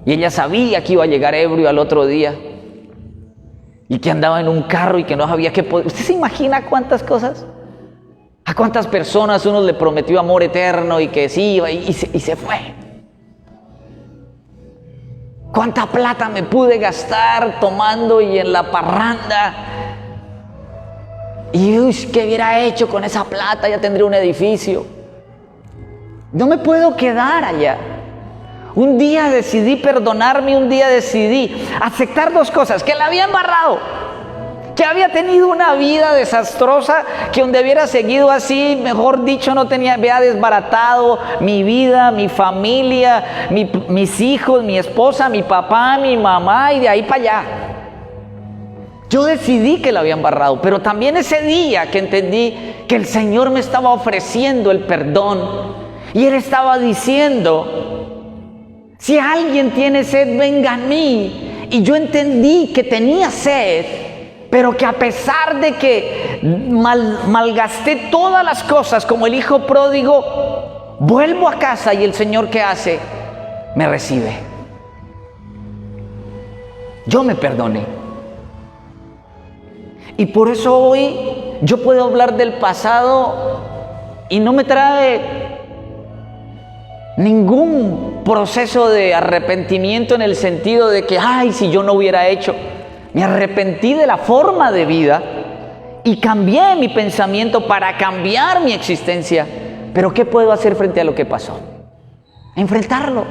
Y ella sabía que iba a llegar ebrio al otro día. Y que andaba en un carro y que no sabía qué poder. ¿Usted se imagina cuántas cosas? ¿A cuántas personas uno le prometió amor eterno y que sí iba y se fue? ¿Cuánta plata me pude gastar tomando y en la parranda? Y ¿qué hubiera hecho con esa plata? Ya tendría un edificio. No me puedo quedar allá. Un día decidí perdonarme, un día decidí aceptar dos cosas: que la había embarrado, que había tenido una vida desastrosa, que donde hubiera seguido así, mejor dicho, había desbaratado mi vida, mi familia, mis hijos, mi esposa, mi papá, mi mamá, y de ahí para allá. Yo decidí que la había embarrado, pero también ese día que entendí que el Señor me estaba ofreciendo el perdón, y Él estaba diciendo: si alguien tiene sed, venga a mí. Y yo entendí que tenía sed, pero que a pesar de que malgasté todas las cosas como el hijo pródigo, vuelvo a casa y el Señor, ¿qué hace? Me recibe. Yo me perdoné. Y por eso hoy yo puedo hablar del pasado y no me trae ningún proceso de arrepentimiento en el sentido de que, ay, si yo no hubiera hecho. Me arrepentí de la forma de vida y cambié mi pensamiento para cambiar mi existencia. Pero ¿qué puedo hacer frente a lo que pasó? Enfrentarlo.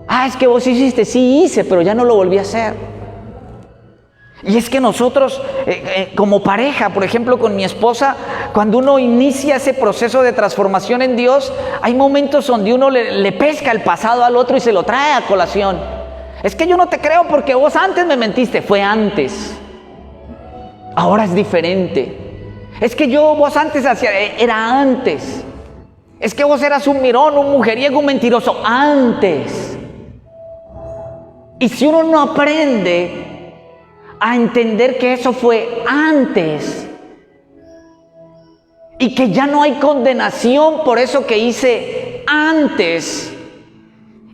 Ah, es que vos hiciste, sí hice, pero ya no lo volví a hacer. Y es que nosotros, como pareja, por ejemplo, con mi esposa, cuando uno inicia ese proceso de transformación en Dios, hay momentos donde uno le pesca el pasado al otro y se lo trae a colación. Es que yo no te creo porque vos antes me mentiste. Fue antes. Ahora es diferente. Es que vos antes era antes. Es que vos eras un mirón, un mujeriego, un mentiroso. Antes. Y si uno no aprende a entender que eso fue antes y que ya no hay condenación por eso que hice antes,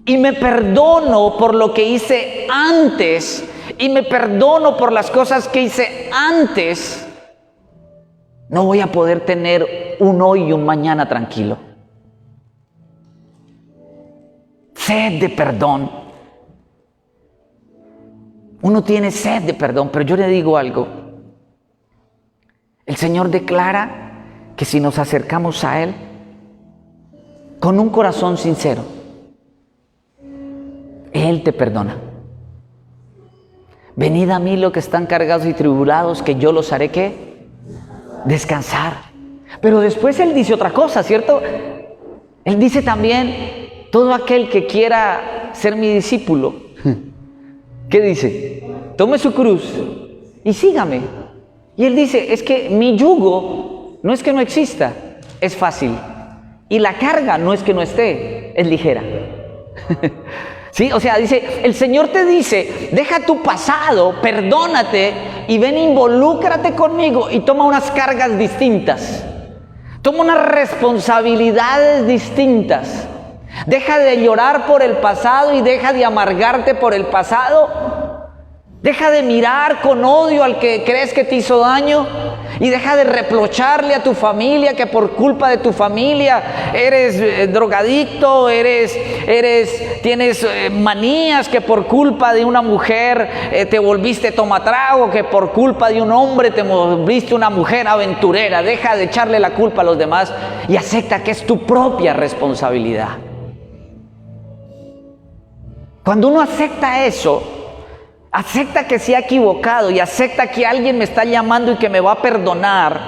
y me perdono por lo que hice antes, y me perdono por las cosas que hice antes, no voy a poder tener un hoy y un mañana tranquilo. Sed de perdón. Uno tiene sed de perdón, pero yo le digo algo. El Señor declara que si nos acercamos a Él con un corazón sincero, Él te perdona. Venid a mí los que están cargados y tribulados, que yo los haré, ¿qué? Descansar. Pero después Él dice otra cosa, ¿cierto? Él dice también, todo aquel que quiera ser mi discípulo, ¿qué dice? Tome su cruz y sígame. Y Él dice, es que mi yugo no es que no exista, es fácil. Y la carga no es que no esté, es ligera. ¿Sí? O sea, dice, el Señor te dice, deja tu pasado, perdónate y ven, involúcrate conmigo y toma unas cargas distintas. Toma unas responsabilidades distintas. Deja de llorar por el pasado y deja de amargarte por el pasado. Deja de mirar con odio al que crees que te hizo daño y deja de reprocharle a tu familia que por culpa de tu familia eres drogadicto, tienes manías, que por culpa de una mujer te volviste tomatrago, que por culpa de un hombre te volviste una mujer aventurera. Deja de echarle la culpa a los demás y acepta que es tu propia responsabilidad. Cuando uno acepta eso, acepta que se ha equivocado y acepta que alguien me está llamando y que me va a perdonar,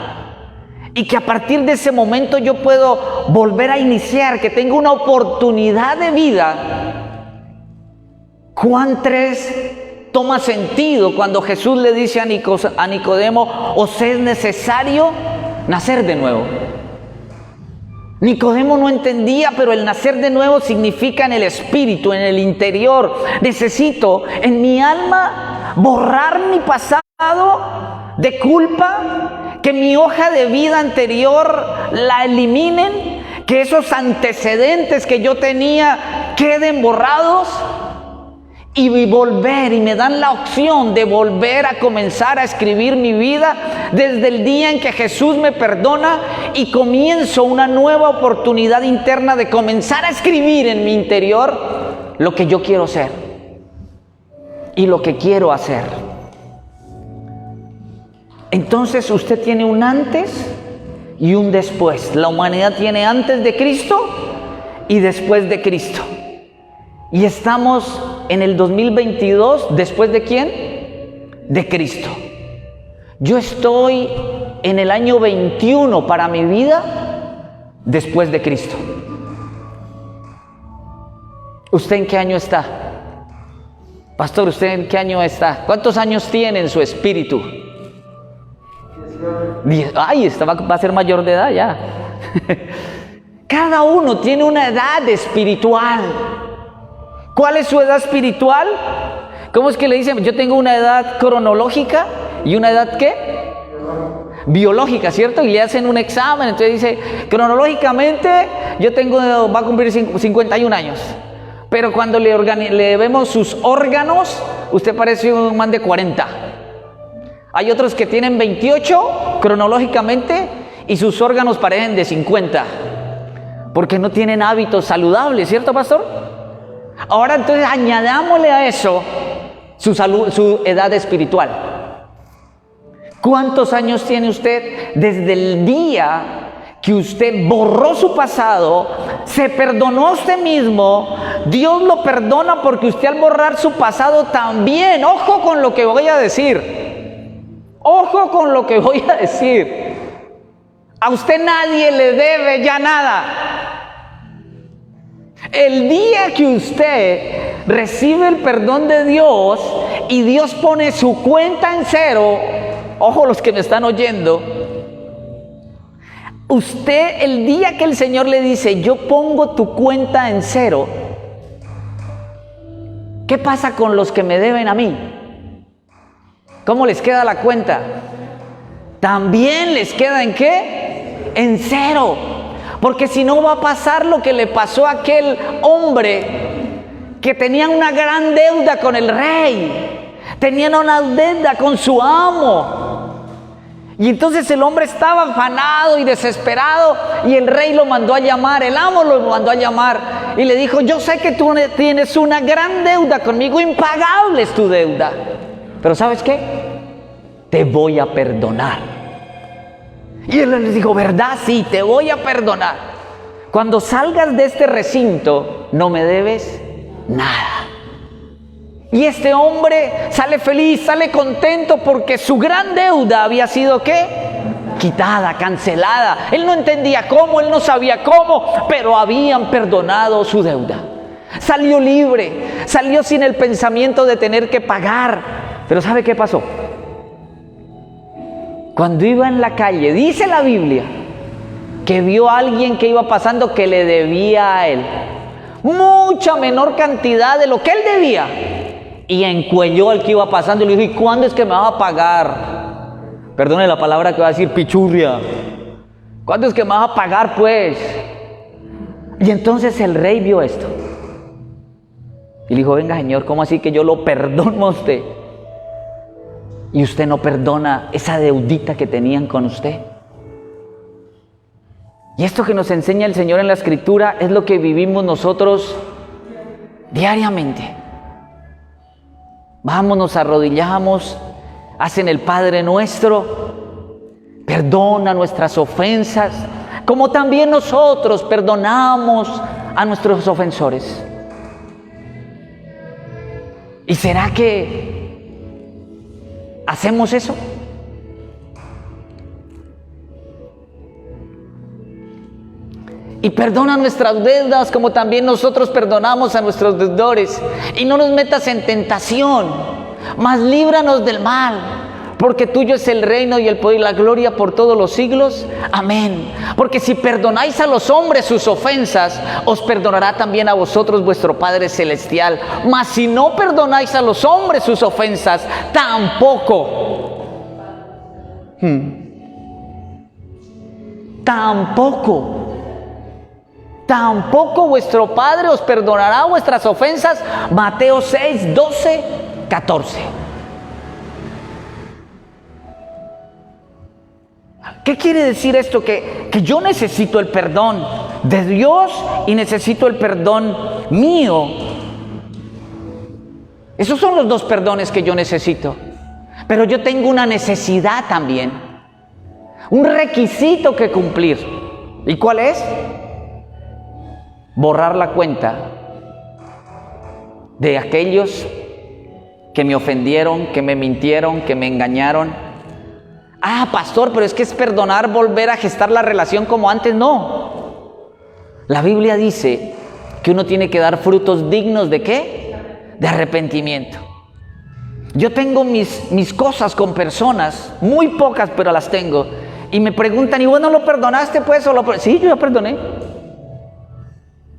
y que a partir de ese momento yo puedo volver a iniciar, que tengo una oportunidad de vida. Juan 3 toma sentido cuando Jesús le dice a Nicodemo, os es necesario nacer de nuevo. Nicodemo no entendía, pero el nacer de nuevo significa en el espíritu, en el interior. Necesito en mi alma borrar mi pasado de culpa, que mi hoja de vida anterior la eliminen, que esos antecedentes que yo tenía queden borrados y volver, y me dan la opción de volver a comenzar a escribir mi vida desde el día en que Jesús me perdona y comienzo una nueva oportunidad interna de comenzar a escribir en mi interior lo que yo quiero ser y lo que quiero hacer. Entonces usted tiene un antes y un después. La humanidad tiene antes de Cristo y después de Cristo. Y estamos en el 2022, ¿después de quién? De Cristo. Yo estoy en el año 21 para mi vida, después de Cristo. ¿Usted en qué año está? Pastor, ¿usted en qué año está? ¿Cuántos años tiene en su espíritu? 10. Ay, va a ser mayor de edad ya. Cada uno tiene una edad espiritual. ¿Cuál es su edad espiritual? ¿Cómo es que le dicen? Yo tengo una edad cronológica y una edad ¿qué? Biológica, ¿cierto? Y le hacen un examen, entonces dice, cronológicamente va a cumplir 51 años. Pero cuando le vemos sus órganos, usted parece un man de 40. Hay otros que tienen 28 cronológicamente y sus órganos parecen de 50. Porque no tienen hábitos saludables, ¿cierto, pastor? Ahora entonces añadámosle a eso su edad espiritual. ¿Cuántos años tiene usted desde el día que usted borró su pasado, se perdonó a usted mismo? Dios lo perdona porque usted al borrar su pasado también, ojo con lo que voy a decir, ojo con lo que voy a decir, a usted nadie le debe ya nada. El día que usted recibe el perdón de Dios y Dios pone su cuenta en cero, ojo los que me están oyendo, usted el día que el Señor le dice, yo pongo tu cuenta en cero, ¿qué pasa con los que me deben a mí? ¿Cómo les queda la cuenta? También les queda ¿en qué? En cero. Porque si no va a pasar lo que le pasó a aquel hombre que tenía una gran deuda con el rey, tenían una deuda con su amo. Y entonces el hombre estaba afanado y desesperado y el rey lo mandó a llamar, el amo lo mandó a llamar y le dijo, yo sé que tú tienes una gran deuda conmigo, impagable es tu deuda, pero ¿sabes qué? Te voy a perdonar. Y él les dijo, ¿verdad? Sí, te voy a perdonar. Cuando salgas de este recinto, no me debes nada. Y este hombre sale feliz, sale contento porque su gran deuda había sido ¿qué? Quitada, cancelada. Él no entendía cómo, él no sabía cómo, pero habían perdonado su deuda. Salió libre, salió sin el pensamiento de tener que pagar. Pero ¿sabe qué pasó? Cuando iba en la calle, dice la Biblia, que vio a alguien que iba pasando que le debía a él mucha menor cantidad de lo que él debía. Y encuelló al que iba pasando y le dijo, ¿y cuándo es que me vas a pagar? Perdone la palabra que va a decir, pichurria. ¿Cuándo es que me vas a pagar, pues? Y entonces el rey vio esto. Y le dijo, venga, señor, ¿cómo así que yo lo perdono a usted? Y usted no perdona esa deudita que tenían con usted. Y esto que nos enseña el Señor en la Escritura es lo que vivimos nosotros diariamente. Vamos, nos arrodillamos, hacen el Padre Nuestro, perdona nuestras ofensas, como también nosotros perdonamos a nuestros ofensores. ¿Y será que hacemos eso? Y perdona nuestras deudas como también nosotros perdonamos a nuestros deudores. Y no nos metas en tentación, mas líbranos del mal, porque tuyo es el reino y el poder y la gloria por todos los siglos. Amén. Porque si perdonáis a los hombres sus ofensas, os perdonará también a vosotros vuestro Padre Celestial. Mas si no perdonáis a los hombres sus ofensas, tampoco vuestro Padre os perdonará vuestras ofensas. Mateo 6, 12, 14. ¿Qué quiere decir esto? Que yo necesito el perdón de Dios y necesito el perdón mío. Esos son los dos perdones que yo necesito. Pero yo tengo una necesidad también, un requisito que cumplir. ¿Y cuál es? Borrar la cuenta de aquellos que me ofendieron, que me mintieron, que me engañaron. Ah, pastor, pero es que es perdonar, volver a gestar la relación como antes. No. La Biblia dice que uno tiene que dar frutos dignos ¿de qué? De arrepentimiento. Yo tengo mis cosas con personas, muy pocas, pero las tengo. Y me preguntan, ¿y vos no lo perdonaste pues? Sí, yo ya perdoné.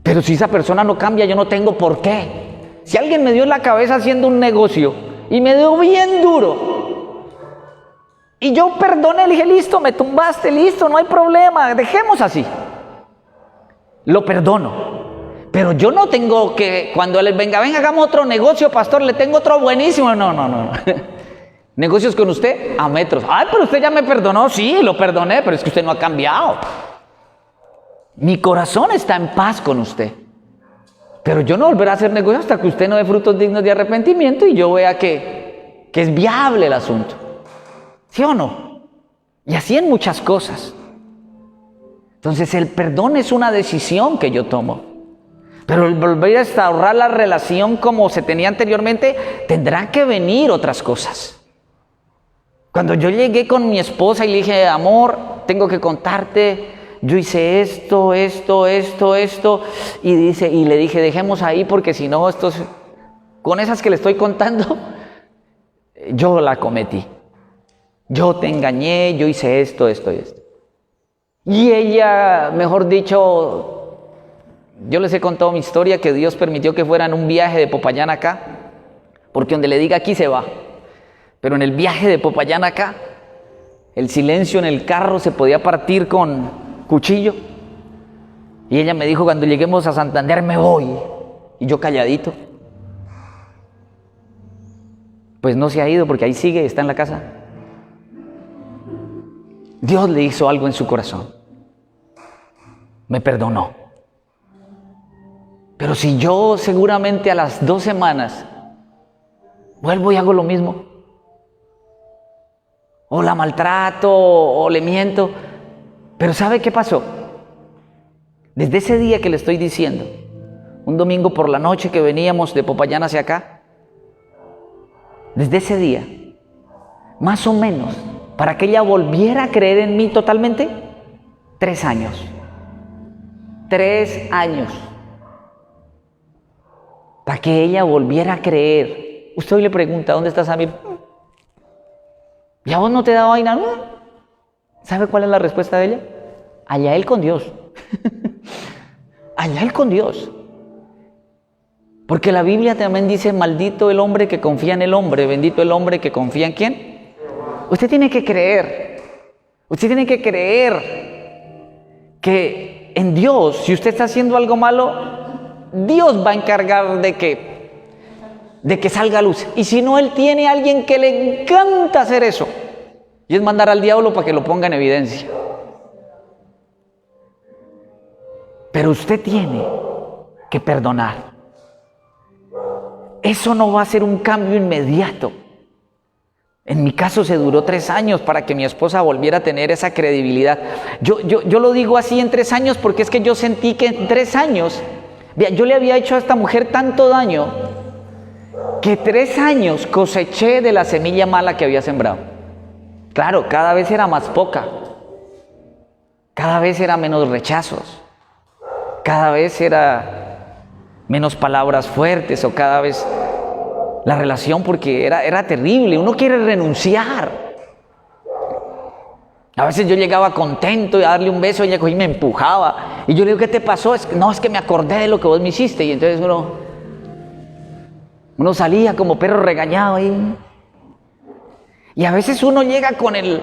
Pero si esa persona no cambia, yo no tengo por qué. Si alguien me dio en la cabeza haciendo un negocio y me dio bien duro, Y yo perdoné, le dije, listo, me tumbaste, listo, no hay problema, dejemos así. Lo perdono. Pero yo no tengo que, cuando él venga, hagamos otro negocio, pastor, le tengo otro buenísimo. No. ¿Negocios con usted? A metros. Ay, pero usted ya me perdonó. Sí, lo perdoné, pero es que usted no ha cambiado. Mi corazón está en paz con usted. Pero yo no volveré a hacer negocio hasta que usted no dé frutos dignos de arrepentimiento y yo vea que es viable el asunto. ¿Sí o no? Y así en muchas cosas. Entonces el perdón es una decisión que yo tomo. Pero el volver a restaurar la relación como se tenía anteriormente, tendrán que venir otras cosas. Cuando yo llegué con mi esposa y le dije, amor, tengo que contarte, yo hice esto, y le dije, dejemos ahí porque si no, con esas que le estoy contando, yo la cometí. Yo te engañé, yo hice esto. Y ella, mejor dicho, yo les he contado mi historia, que Dios permitió que fuera en un viaje de Popayán acá, porque donde le diga aquí se va. Pero en el viaje de Popayán acá, el silencio en el carro se podía partir con cuchillo. Y ella me dijo, cuando lleguemos a Santander me voy. Y yo calladito. Pues no se ha ido porque ahí sigue, está en la casa. Dios le hizo algo en su corazón. Me perdonó. Pero si yo seguramente a las 2 semanas vuelvo y hago lo mismo, o la maltrato, o le miento, pero ¿sabe qué pasó? Desde ese día que le estoy diciendo, un domingo por la noche que veníamos de Popayán hacia acá, desde ese día, más o menos, para que ella volviera a creer en mí totalmente, 3 años. 3 años. Para que ella volviera a creer. Usted hoy le pregunta, ¿dónde está Samir? ¿Ya vos no te da vaina? ¿Sabe cuál es la respuesta de ella? Allá él con Dios. Allá él con Dios. Porque la Biblia también dice, maldito el hombre que confía en el hombre, bendito el hombre que confía en ¿quién? Usted tiene que creer. Usted tiene que creer que en Dios, si usted está haciendo algo malo, Dios va a encargar de que salga a luz. Y si no, Él tiene a alguien que le encanta hacer eso. Y es mandar al diablo para que lo ponga en evidencia. Pero usted tiene que perdonar. Eso no va a ser un cambio inmediato. En mi caso se duró 3 años para que mi esposa volviera a tener esa credibilidad. Yo lo digo así en 3 años porque es que yo sentí que en 3 años, yo le había hecho a esta mujer tanto daño que 3 años coseché de la semilla mala que había sembrado. Claro, cada vez era más poca, cada vez era menos rechazos, cada vez era menos palabras fuertes o cada vez la relación, porque era terrible, uno quiere renunciar. A veces yo llegaba contento y a darle un beso, ella cogía y me empujaba. Y yo le digo, ¿qué te pasó? Es que me acordé de lo que vos me hiciste. Y entonces uno salía como perro regañado ahí. Y a veces uno llega con el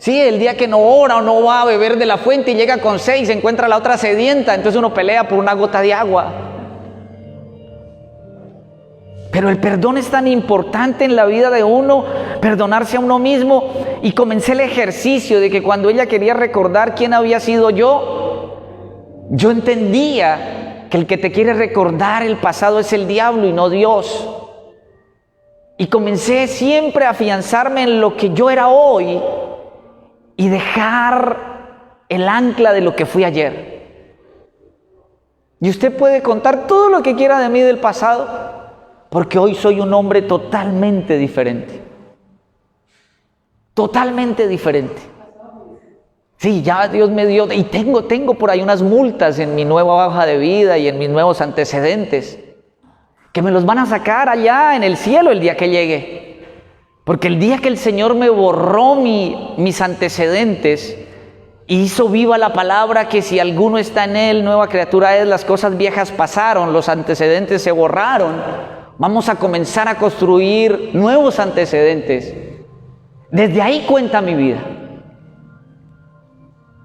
día que no ora o no va a beber de la fuente y llega con 6, se encuentra la otra sedienta, entonces uno pelea por una gota de agua. Pero el perdón es tan importante en la vida de uno, perdonarse a uno mismo. Y comencé el ejercicio de que cuando ella quería recordar quién había sido yo entendía que el que te quiere recordar el pasado es el diablo y no Dios. Y comencé siempre a afianzarme en lo que yo era hoy y dejar el ancla de lo que fui ayer. Y usted puede contar todo lo que quiera de mí del pasado, porque hoy soy un hombre totalmente diferente. Totalmente diferente. Sí, ya Dios me dio, y tengo por ahí unas multas en mi nueva hoja de vida y en mis nuevos antecedentes, que me los van a sacar allá en el cielo el día que llegue. Porque el día que el Señor me borró mis antecedentes y hizo viva la palabra que si alguno está en Él, nueva criatura es, las cosas viejas pasaron, los antecedentes se borraron. Vamos a comenzar a construir nuevos antecedentes. Desde ahí cuenta mi vida.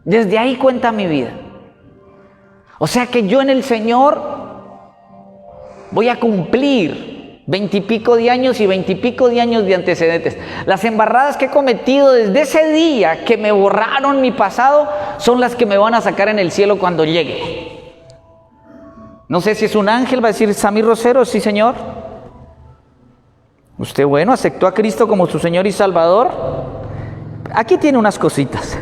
Desde ahí cuenta mi vida. O sea que yo en el Señor voy a cumplir 20 y pico de años y 20 y pico de años de antecedentes. Las embarradas que he cometido desde ese día que me borraron mi pasado son las que me van a sacar en el cielo cuando llegue. No sé si es un ángel, va a decir Sammy Rosero, sí señor. Usted, bueno, aceptó a Cristo como su Señor y Salvador. Aquí tiene unas cositas.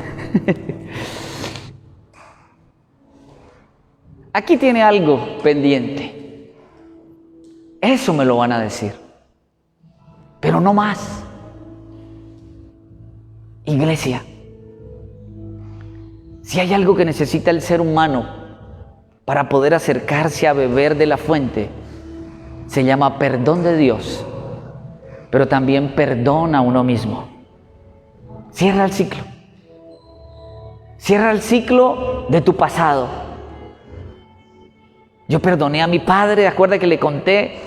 Aquí tiene algo pendiente. Eso me lo van a decir. Pero no más. Iglesia, si hay algo que necesita el ser humano para poder acercarse a beber de la fuente, se llama perdón de Dios, pero también perdón a uno mismo. Cierra el ciclo. Cierra el ciclo de tu pasado. Yo perdoné a mi padre, acuerda que le conté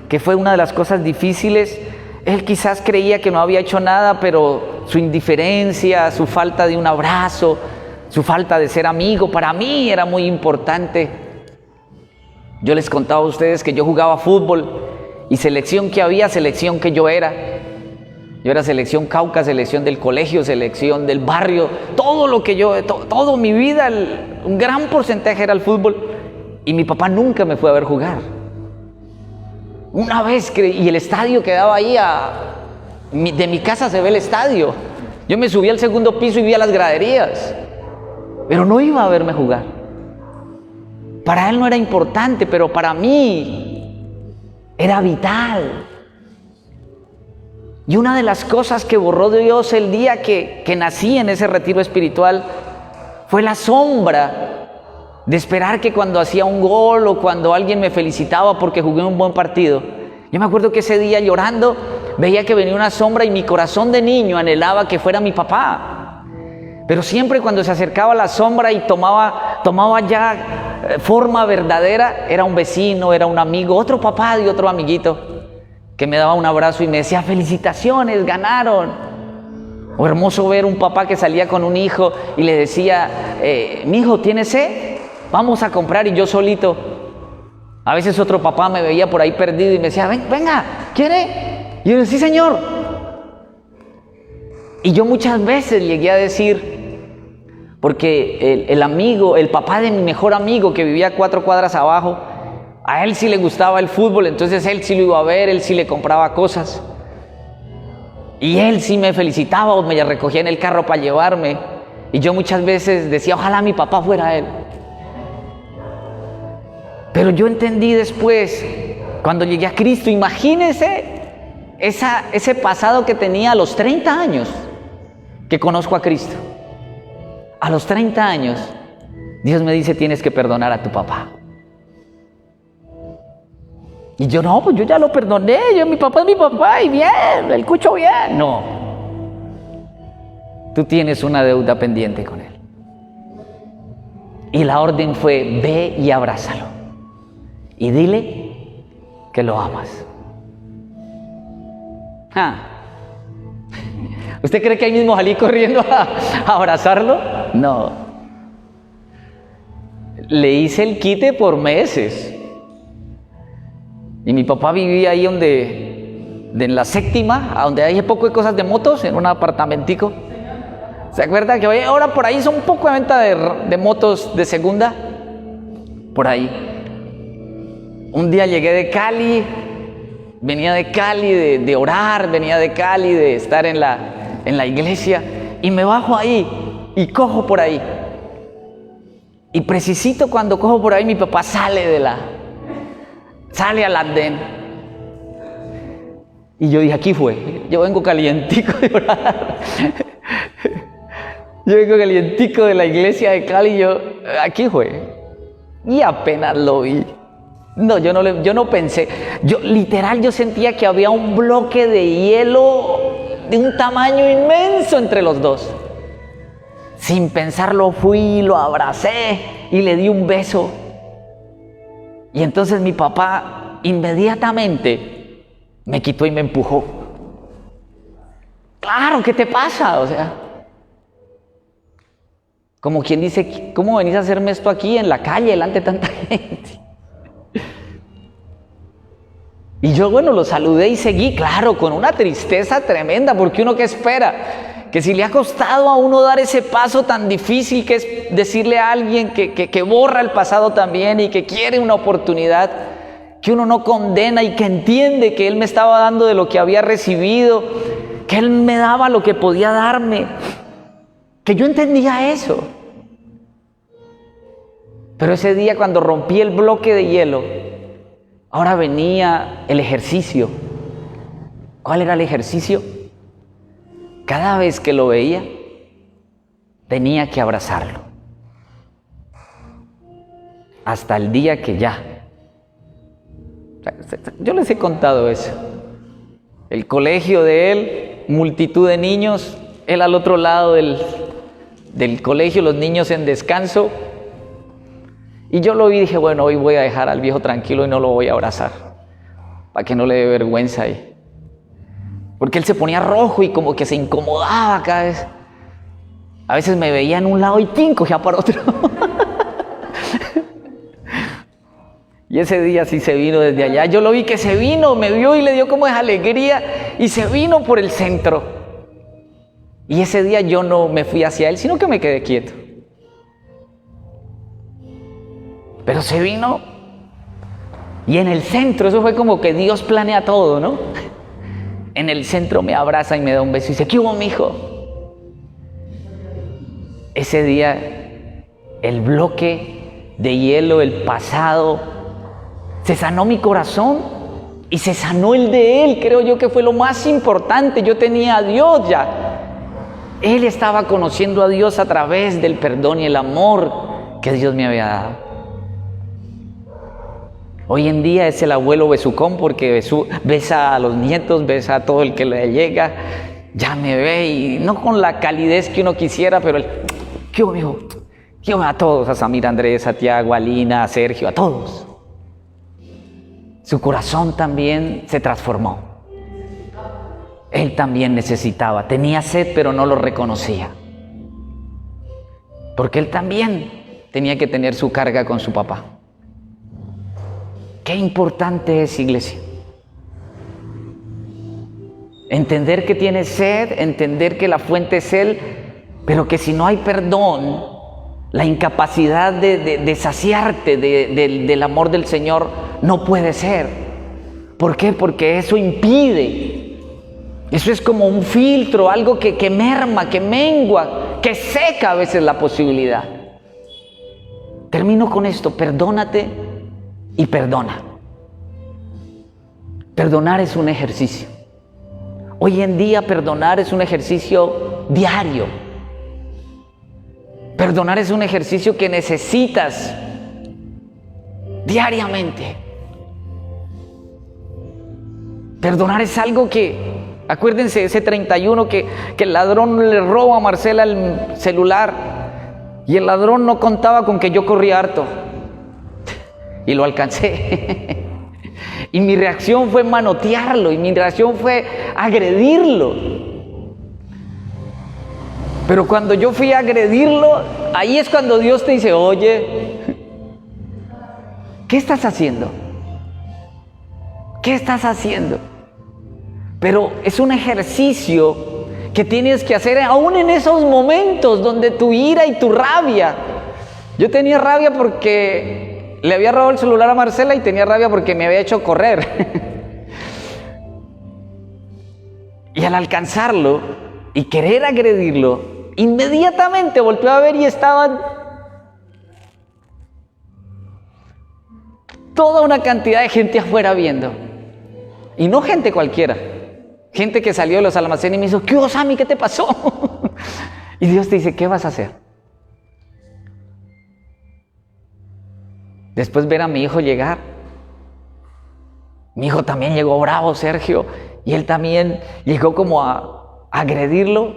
que fue una de las cosas difíciles. Él quizás creía que no había hecho nada, pero su indiferencia, su falta de un abrazo, su falta de ser amigo, para mí era muy importante. Yo les contaba a ustedes que yo jugaba fútbol y selección que había, selección que yo era. Yo era selección Cauca, selección del colegio, selección del barrio, todo lo que yo, todo mi vida, un gran porcentaje era el fútbol. Y mi papá nunca me fue a ver jugar. Una vez y el estadio quedaba ahí, de mi casa se ve el estadio. Yo me subí al segundo piso y vi a las graderías, pero no iba a verme jugar. Para él no era importante, pero para mí era vital. Y una de las cosas que borró Dios el día que nací en ese retiro espiritual fue la sombra de esperar que cuando hacía un gol o cuando alguien me felicitaba porque jugué un buen partido. Yo me acuerdo que ese día llorando veía que venía una sombra y mi corazón de niño anhelaba que fuera mi papá. Pero siempre cuando se acercaba la sombra y tomaba ya forma verdadera, era un vecino, era un amigo, otro papá de otro amiguito que me daba un abrazo y me decía: felicitaciones, ganaron. O hermoso ver un papá que salía con un hijo y le decía: mi hijo, ¿tiene sed? Vamos a comprar. Y yo solito. A veces otro papá me veía por ahí perdido y me decía: venga, ¿quiere? Y yo decía: sí señor. Y yo muchas veces llegué a decir, porque el amigo, el papá de mi mejor amigo que vivía 4 cuadras abajo, a él sí le gustaba el fútbol, entonces él sí lo iba a ver, él sí le compraba cosas. Y él sí me felicitaba o me recogía en el carro para llevarme. Y yo muchas veces decía: ojalá mi papá fuera él. Pero yo entendí después, cuando llegué a Cristo, imagínense ese pasado que tenía a los 30 años que conozco a Cristo. A los 30 años, Dios me dice: tienes que perdonar a tu papá. Y yo: no, pues yo ya lo perdoné, mi papá es mi papá y bien, el cucho bien. No, tú tienes una deuda pendiente con él. Y la orden fue: ve y abrázalo. Y dile que lo amas. ¿Usted cree que ahí mismo salí corriendo a abrazarlo? No. Le hice el quite por meses. Y mi papá vivía ahí en la séptima, donde hay poco de cosas de motos, en un apartamentico. ¿Se acuerda que hoy ahora por ahí son un poco de venta de motos de segunda? Por ahí. Un día llegué de Cali, venía de Cali de orar, venía de Cali de estar en la iglesia, y me bajo ahí y cojo por ahí. Y precisito cuando cojo por ahí, mi papá sale al andén. Y yo dije: aquí fue, yo vengo calientico de orar. Yo vengo calientico de la iglesia de Cali, aquí fue. Y apenas lo vi. No, yo no pensé. Yo sentía que había un bloque de hielo de un tamaño inmenso entre los dos. Sin pensarlo fui, lo abracé y le di un beso. Y entonces mi papá inmediatamente me quitó y me empujó. Claro, ¿qué te pasa? O sea, como quien dice, ¿cómo venís a hacerme esto aquí en la calle delante de tanta gente? Y yo, bueno, lo saludé y seguí, claro, con una tristeza tremenda, porque uno, ¿qué espera? Que si le ha costado a uno dar ese paso tan difícil que es decirle a alguien que borra el pasado también y que quiere una oportunidad, que uno no condena y que entiende que Él me estaba dando de lo que había recibido, que Él me daba lo que podía darme, que yo entendía eso. Pero ese día, cuando rompí el bloque de hielo, ahora venía el ejercicio. ¿Cuál era el ejercicio? Cada vez que lo veía, tenía que abrazarlo. Hasta el día que ya. Yo les he contado eso. El colegio de él, multitud de niños, él al otro lado del colegio, los niños en descanso. Y yo lo vi y dije, bueno, hoy voy a dejar al viejo tranquilo y no lo voy a abrazar, para que no le dé vergüenza ahí. Porque él se ponía rojo y como que se incomodaba cada vez. A veces me veía en un lado y ¡tin! Cogía para otro. Y ese día sí se vino desde allá. Yo lo vi que se vino, me vio y le dio como esa alegría y se vino por el centro. Y ese día yo no me fui hacia él, sino que me quedé quieto. Pero se vino y en el centro, eso fue como que Dios planea todo, ¿no? En el centro me abraza y me da un beso y dice, ¿qué hubo, mijo? Ese día el bloque de hielo, el pasado, se sanó mi corazón y se sanó el de él. Creo yo que fue lo más importante. Yo tenía a Dios ya. Él estaba conociendo a Dios a través del perdón y el amor que Dios me había dado. Hoy en día es el abuelo besucón porque besa a los nietos, besa a todo el que le llega, ya me ve y no con la calidez que uno quisiera, pero ¿qué hubo, mijo? ¿Qué hubo? A todos, a Samir, a Andrés, a Tiago, a Lina, a Sergio, a todos. Su corazón también se transformó. Él también necesitaba, tenía sed pero no lo reconocía. Porque él también tenía que tener su carga con su papá. Qué importante es, iglesia. Entender que tiene sed, entender que la fuente es Él, pero que si no hay perdón, la incapacidad de saciarte del amor del Señor no puede ser. ¿Por qué? Porque eso impide. Eso es como un filtro, algo que merma, que mengua, que seca a veces la posibilidad. Termino con esto, perdónate y perdona. Perdonar es un ejercicio. Hoy en día perdonar es un ejercicio diario. Perdonar es un ejercicio que necesitas diariamente. Perdonar es algo que, acuérdense ese 31 que el ladrón le roba a Marcela el celular y el ladrón no contaba con que yo corría harto y lo alcancé. Y mi reacción fue manotearlo y mi reacción fue agredirlo. Pero cuando yo fui a agredirlo, ahí es cuando Dios te dice, oye, ¿qué estás haciendo? ¿Qué estás haciendo? Pero es un ejercicio que tienes que hacer aún en esos momentos donde tu ira y tu rabia. Yo tenía rabia porque le había robado el celular a Marcela y tenía rabia porque me había hecho correr. Y al alcanzarlo y querer agredirlo, inmediatamente volteó a ver y estaban toda una cantidad de gente afuera viendo. Y no gente cualquiera. Gente que salió de los almacenes y me dijo, ¿qué hubo, Sammy? ¿Qué te pasó? Y Dios te dice, ¿qué vas a hacer? Después ver a mi hijo llegar. Mi hijo también llegó bravo, Sergio, y él también llegó como a agredirlo.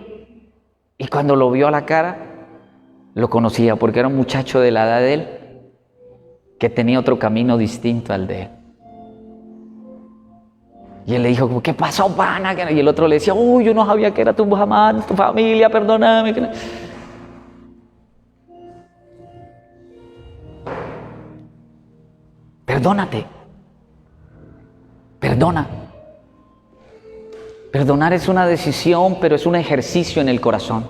Y cuando lo vio a la cara, lo conocía porque era un muchacho de la edad de él que tenía otro camino distinto al de él. Y él le dijo, ¿qué pasó, pana? Y el otro le decía, uy, yo no sabía que era tu mamá, tu familia, perdóname. Perdónate. Perdona. Perdonar es una decisión, pero es un ejercicio en el corazón.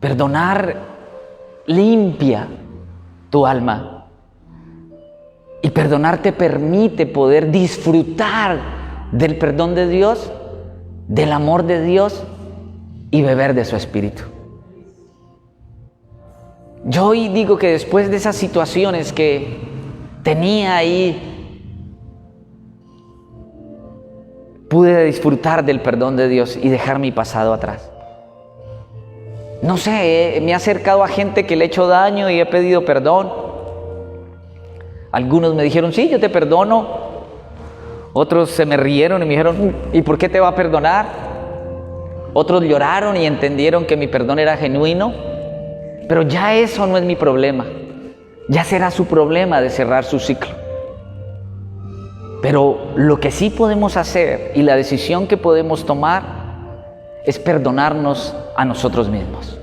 Perdonar limpia tu alma. Y perdonar te permite poder disfrutar del perdón de Dios, del amor de Dios y beber de su Espíritu. Yo hoy digo que después de esas situaciones que tenía ahí, pude disfrutar del perdón de Dios y dejar mi pasado atrás. No sé, me he acercado a gente que le he hecho daño y he pedido perdón. Algunos me dijeron, sí, yo te perdono. Otros se me rieron y me dijeron, ¿y por qué te va a perdonar? Otros lloraron y entendieron que mi perdón era genuino. Pero ya eso no es mi problema. Ya será su problema de cerrar su ciclo. Pero lo que sí podemos hacer y la decisión que podemos tomar es perdonarnos a nosotros mismos.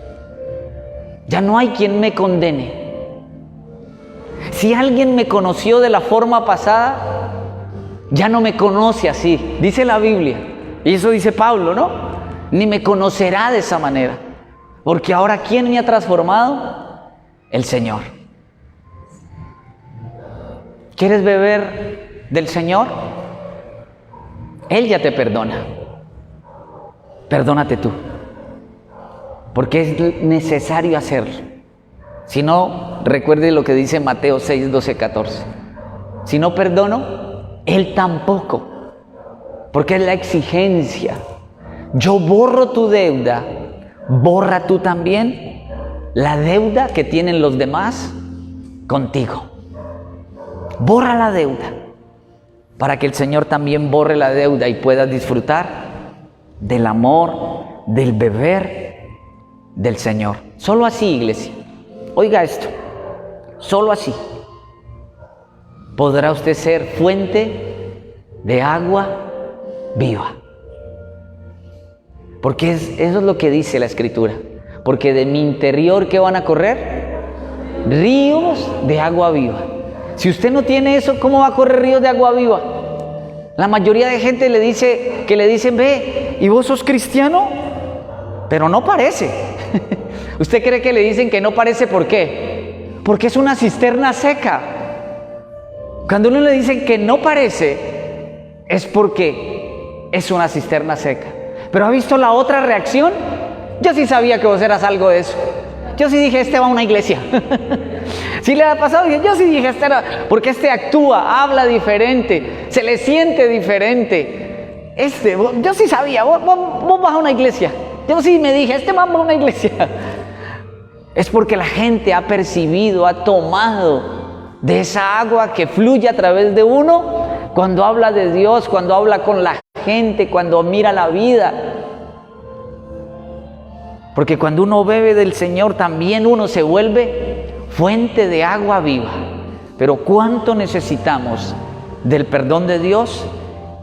Ya no hay quien me condene. Si alguien me conoció de la forma pasada, ya no me conoce así, dice la Biblia. Y eso dice Pablo, ¿no? Ni me conocerá de esa manera. Porque ahora, ¿quién me ha transformado? El Señor. ¿Quieres beber del Señor? Él ya te perdona. Perdónate tú. Porque es necesario hacerlo. Si no, recuerde lo que dice Mateo 6, 12, 14. Si no perdono, Él tampoco. Porque es la exigencia. Yo borro tu deuda, borra tú también la deuda que tienen los demás contigo. Borra la deuda para que el Señor también borre la deuda y puedas disfrutar del amor, del beber del Señor. Solo así, iglesia. Oiga esto, solo así podrá usted ser fuente de agua viva. Porque eso es lo que dice la Escritura. Porque de mi interior, ¿qué van a correr? Ríos de agua viva. Si usted no tiene eso, ¿cómo va a correr ríos de agua viva? La mayoría de gente le dicen, ve, ¿y vos sos cristiano? Pero no parece. ¿Usted cree que le dicen que no parece por qué? Porque es una cisterna seca. Cuando uno le dicen que no parece, es porque es una cisterna seca. ¿Pero ha visto la otra reacción? Yo sí sabía que vos eras algo de eso. Yo sí dije, este va a una iglesia. ¿Sí le ha pasado? Yo sí dije, este era... Porque este actúa, habla diferente, se le siente diferente. Yo sí sabía, vos vas a una iglesia. Yo sí me dije, este va a una iglesia. Es porque la gente ha percibido, ha tomado de esa agua que fluye a través de uno cuando habla de Dios, cuando habla con la gente, cuando mira la vida. Porque cuando uno bebe del Señor, también uno se vuelve fuente de agua viva. Pero ¿cuánto necesitamos del perdón de Dios?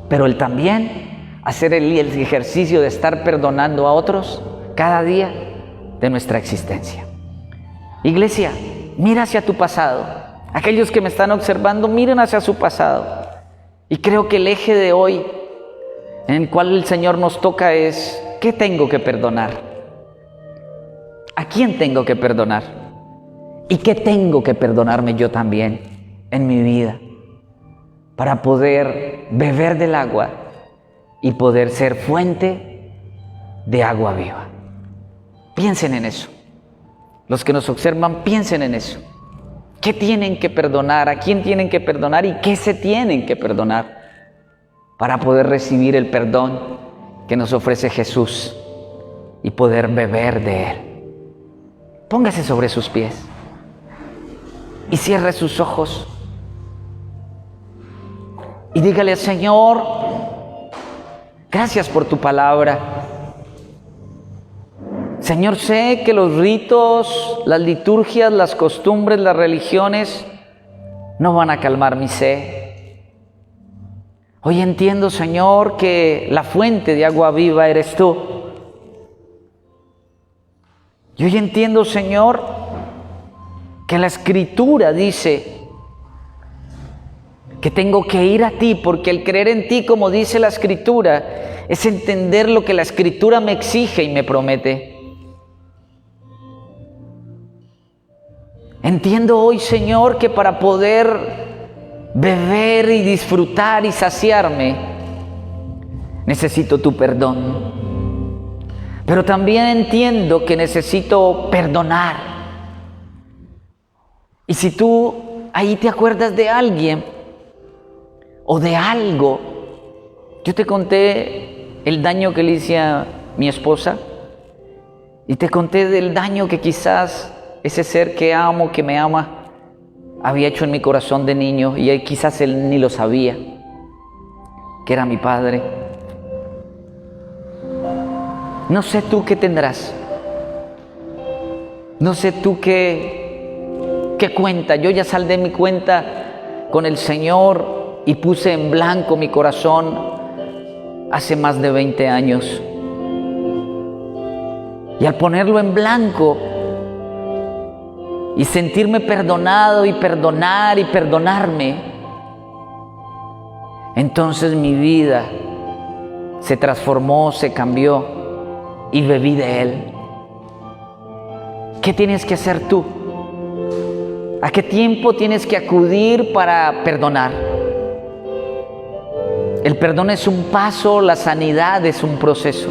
Pero el también hacer el ejercicio de estar perdonando a otros cada día de nuestra existencia. Iglesia, mira hacia tu pasado. Aquellos que me están observando, miren hacia su pasado. Y creo que el eje de hoy, en el cual el Señor nos toca, es ¿qué tengo que perdonar? ¿A quién tengo que perdonar? ¿Y qué tengo que perdonarme yo también en mi vida? Para poder beber del agua y poder ser fuente de agua viva. Piensen en eso. Los que nos observan, piensen en eso. ¿Qué tienen que perdonar? ¿A quién tienen que perdonar? ¿Y qué se tienen que perdonar? Para poder recibir el perdón que nos ofrece Jesús y poder beber de Él. Póngase sobre sus pies y cierre sus ojos y dígale: Señor, gracias por tu palabra. Señor, sé que los ritos, las liturgias, las costumbres, las religiones no van a calmar mi sed. Hoy entiendo, Señor, que la fuente de agua viva eres tú. Y hoy entiendo, Señor, que la Escritura dice que tengo que ir a ti, porque el creer en ti, como dice la Escritura, es entender lo que la Escritura me exige y me promete. Entiendo hoy, Señor, que para poder beber y disfrutar y saciarme, necesito tu perdón. Pero también entiendo que necesito perdonar. Y si tú ahí te acuerdas de alguien o de algo, yo te conté el daño que le hice a mi esposa y te conté del daño que quizás ese ser que amo, que me ama, había hecho en mi corazón de niño, y quizás él ni lo sabía, que era mi padre. No sé tú qué tendrás, no sé tú qué cuenta. Yo ya saldé mi cuenta con el Señor y puse en blanco mi corazón hace más de 20 años. Y al ponerlo en blanco y sentirme perdonado y perdonar y perdonarme, entonces mi vida se transformó, se cambió y bebí de Él. ¿Qué tienes que hacer tú? ¿A qué tiempo tienes que acudir para perdonar? El perdón es un paso, la sanidad es un proceso.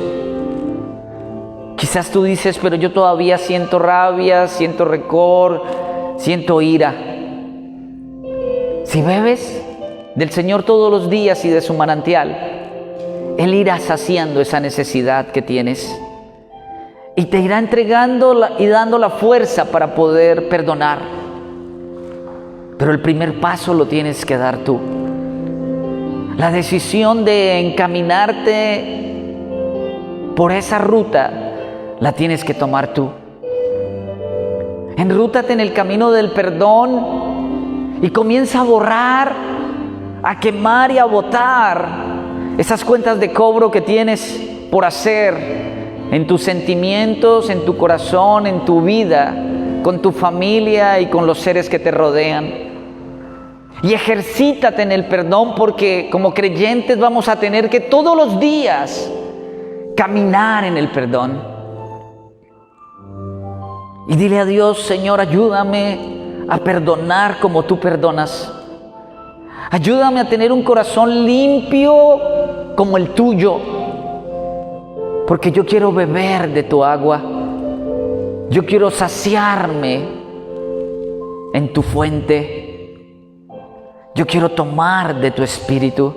Quizás tú dices, pero yo todavía siento rabia, siento rencor, siento ira. Si bebes del Señor todos los días y de su manantial, Él irá saciando esa necesidad que tienes y te irá entregando y dando la fuerza para poder perdonar. Pero el primer paso lo tienes que dar tú. La decisión de encaminarte por esa ruta la tienes que tomar tú. Enrútate en el camino del perdón y comienza a borrar, a quemar y a botar esas cuentas de cobro que tienes por hacer en tus sentimientos, en tu corazón, en tu vida, con tu familia y con los seres que te rodean. Y ejercítate en el perdón, porque como creyentes vamos a tener que todos los días caminar en el perdón. Y dile a Dios, Señor, ayúdame a perdonar como tú perdonas. Ayúdame a tener un corazón limpio como el tuyo, porque yo quiero beber de tu agua. Yo quiero saciarme en tu fuente. Yo quiero tomar de tu espíritu.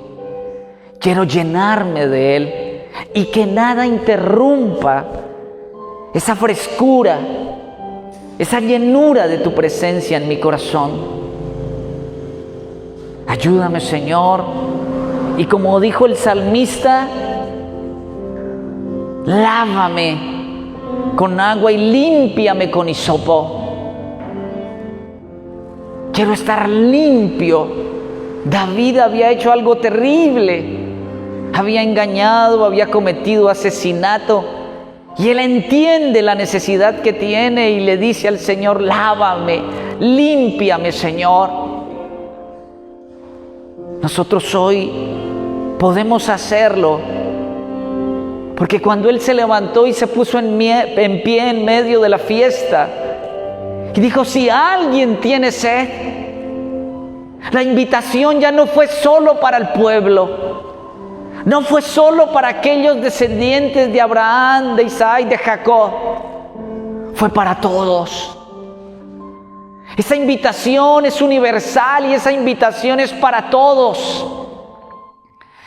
Quiero llenarme de él y que nada interrumpa esa frescura, esa llenura de tu presencia en mi corazón. Ayúdame, Señor. Y como dijo el salmista, lávame con agua y límpiame con hisopo. Quiero estar limpio. David había hecho algo terrible. Había engañado, había cometido asesinato. Y él entiende la necesidad que tiene y le dice al Señor, lávame, límpiame, Señor. Nosotros hoy podemos hacerlo, porque cuando él se levantó y se puso en pie en medio de la fiesta y dijo, si alguien tiene sed, la invitación ya no fue solo para el pueblo. No fue solo para aquellos descendientes de Abraham, de Isaac, de Jacob. Fue para todos. Esa invitación es universal y esa invitación es para todos.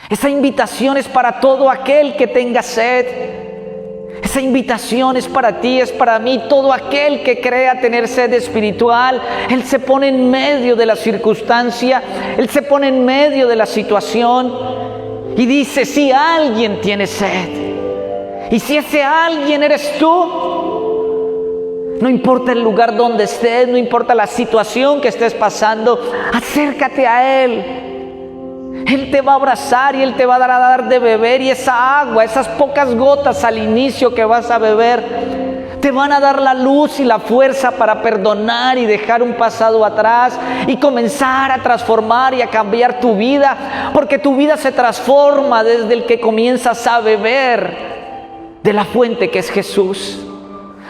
Esa invitación es para todo aquel que tenga sed. Esa invitación es para ti, es para mí, todo aquel que crea tener sed espiritual. Él se pone en medio de la circunstancia, Él se pone en medio de la situación. Y dice, si alguien tiene sed, y si ese alguien eres tú, no importa el lugar donde estés, no importa la situación que estés pasando, acércate a Él. Él te va a abrazar y Él te va a dar de beber, y esa agua, esas pocas gotas al inicio que vas a beber, te van a dar la luz y la fuerza para perdonar y dejar un pasado atrás y comenzar a transformar y a cambiar tu vida, porque tu vida se transforma desde el que comienzas a beber de la fuente que es Jesús.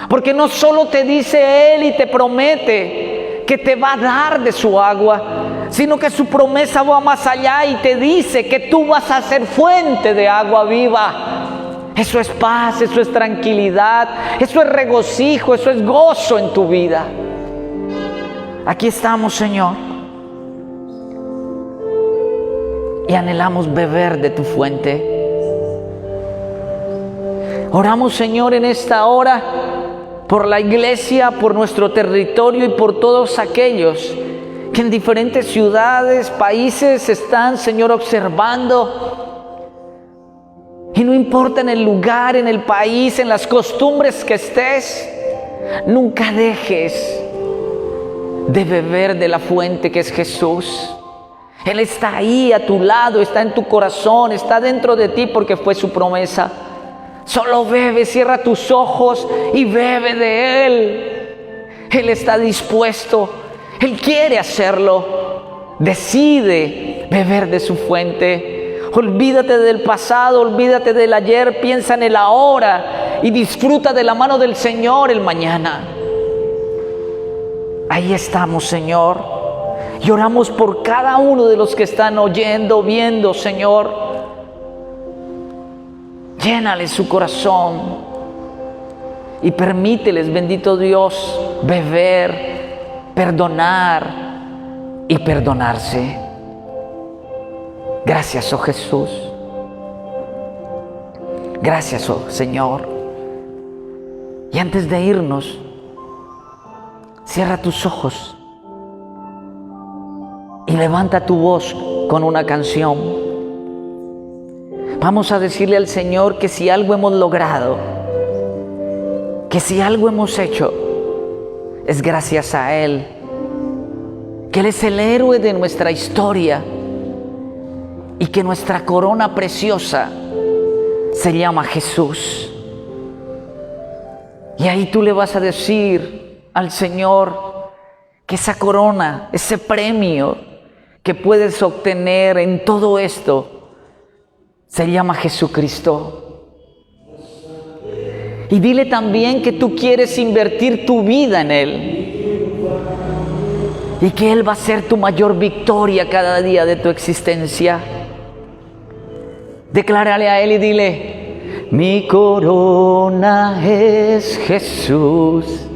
Porque no solo te dice Él y te promete que te va a dar de su agua, sino que su promesa va más allá y te dice que tú vas a ser fuente de agua viva. Eso es paz, eso es tranquilidad, eso es regocijo, eso es gozo en tu vida. Aquí estamos, Señor, y anhelamos beber de tu fuente. Oramos, Señor, en esta hora por la iglesia, por nuestro territorio y por todos aquellos que en diferentes ciudades, países están, Señor, observando. Y no importa en el lugar, en el país, en las costumbres que estés, nunca dejes de beber de la fuente que es Jesús. Él está ahí a tu lado, está en tu corazón, está dentro de ti porque fue su promesa. Solo bebe, cierra tus ojos y bebe de Él. Él está dispuesto, Él quiere hacerlo. Decide beber de su fuente. Olvídate del pasado, olvídate del ayer, piensa en el ahora y disfruta de la mano del Señor el mañana. Ahí estamos, Señor, y oramos por cada uno de los que están oyendo, viendo, Señor. Llénales su corazón y permíteles, bendito Dios, beber, perdonar y perdonarse. Gracias, oh Jesús. Gracias, oh Señor. Y antes de irnos, cierra tus ojos y levanta tu voz con una canción. Vamos a decirle al Señor que si algo hemos logrado, que si algo hemos hecho, es gracias a Él. Que Él es el héroe de nuestra historia y que nuestra corona preciosa se llama Jesús. Y ahí tú le vas a decir al Señor que esa corona, ese premio que puedes obtener en todo esto, se llama Jesucristo. Y dile también que tú quieres invertir tu vida en Él y que Él va a ser tu mayor victoria cada día de tu existencia. Declárale a Él y dile: mi corona es Jesús,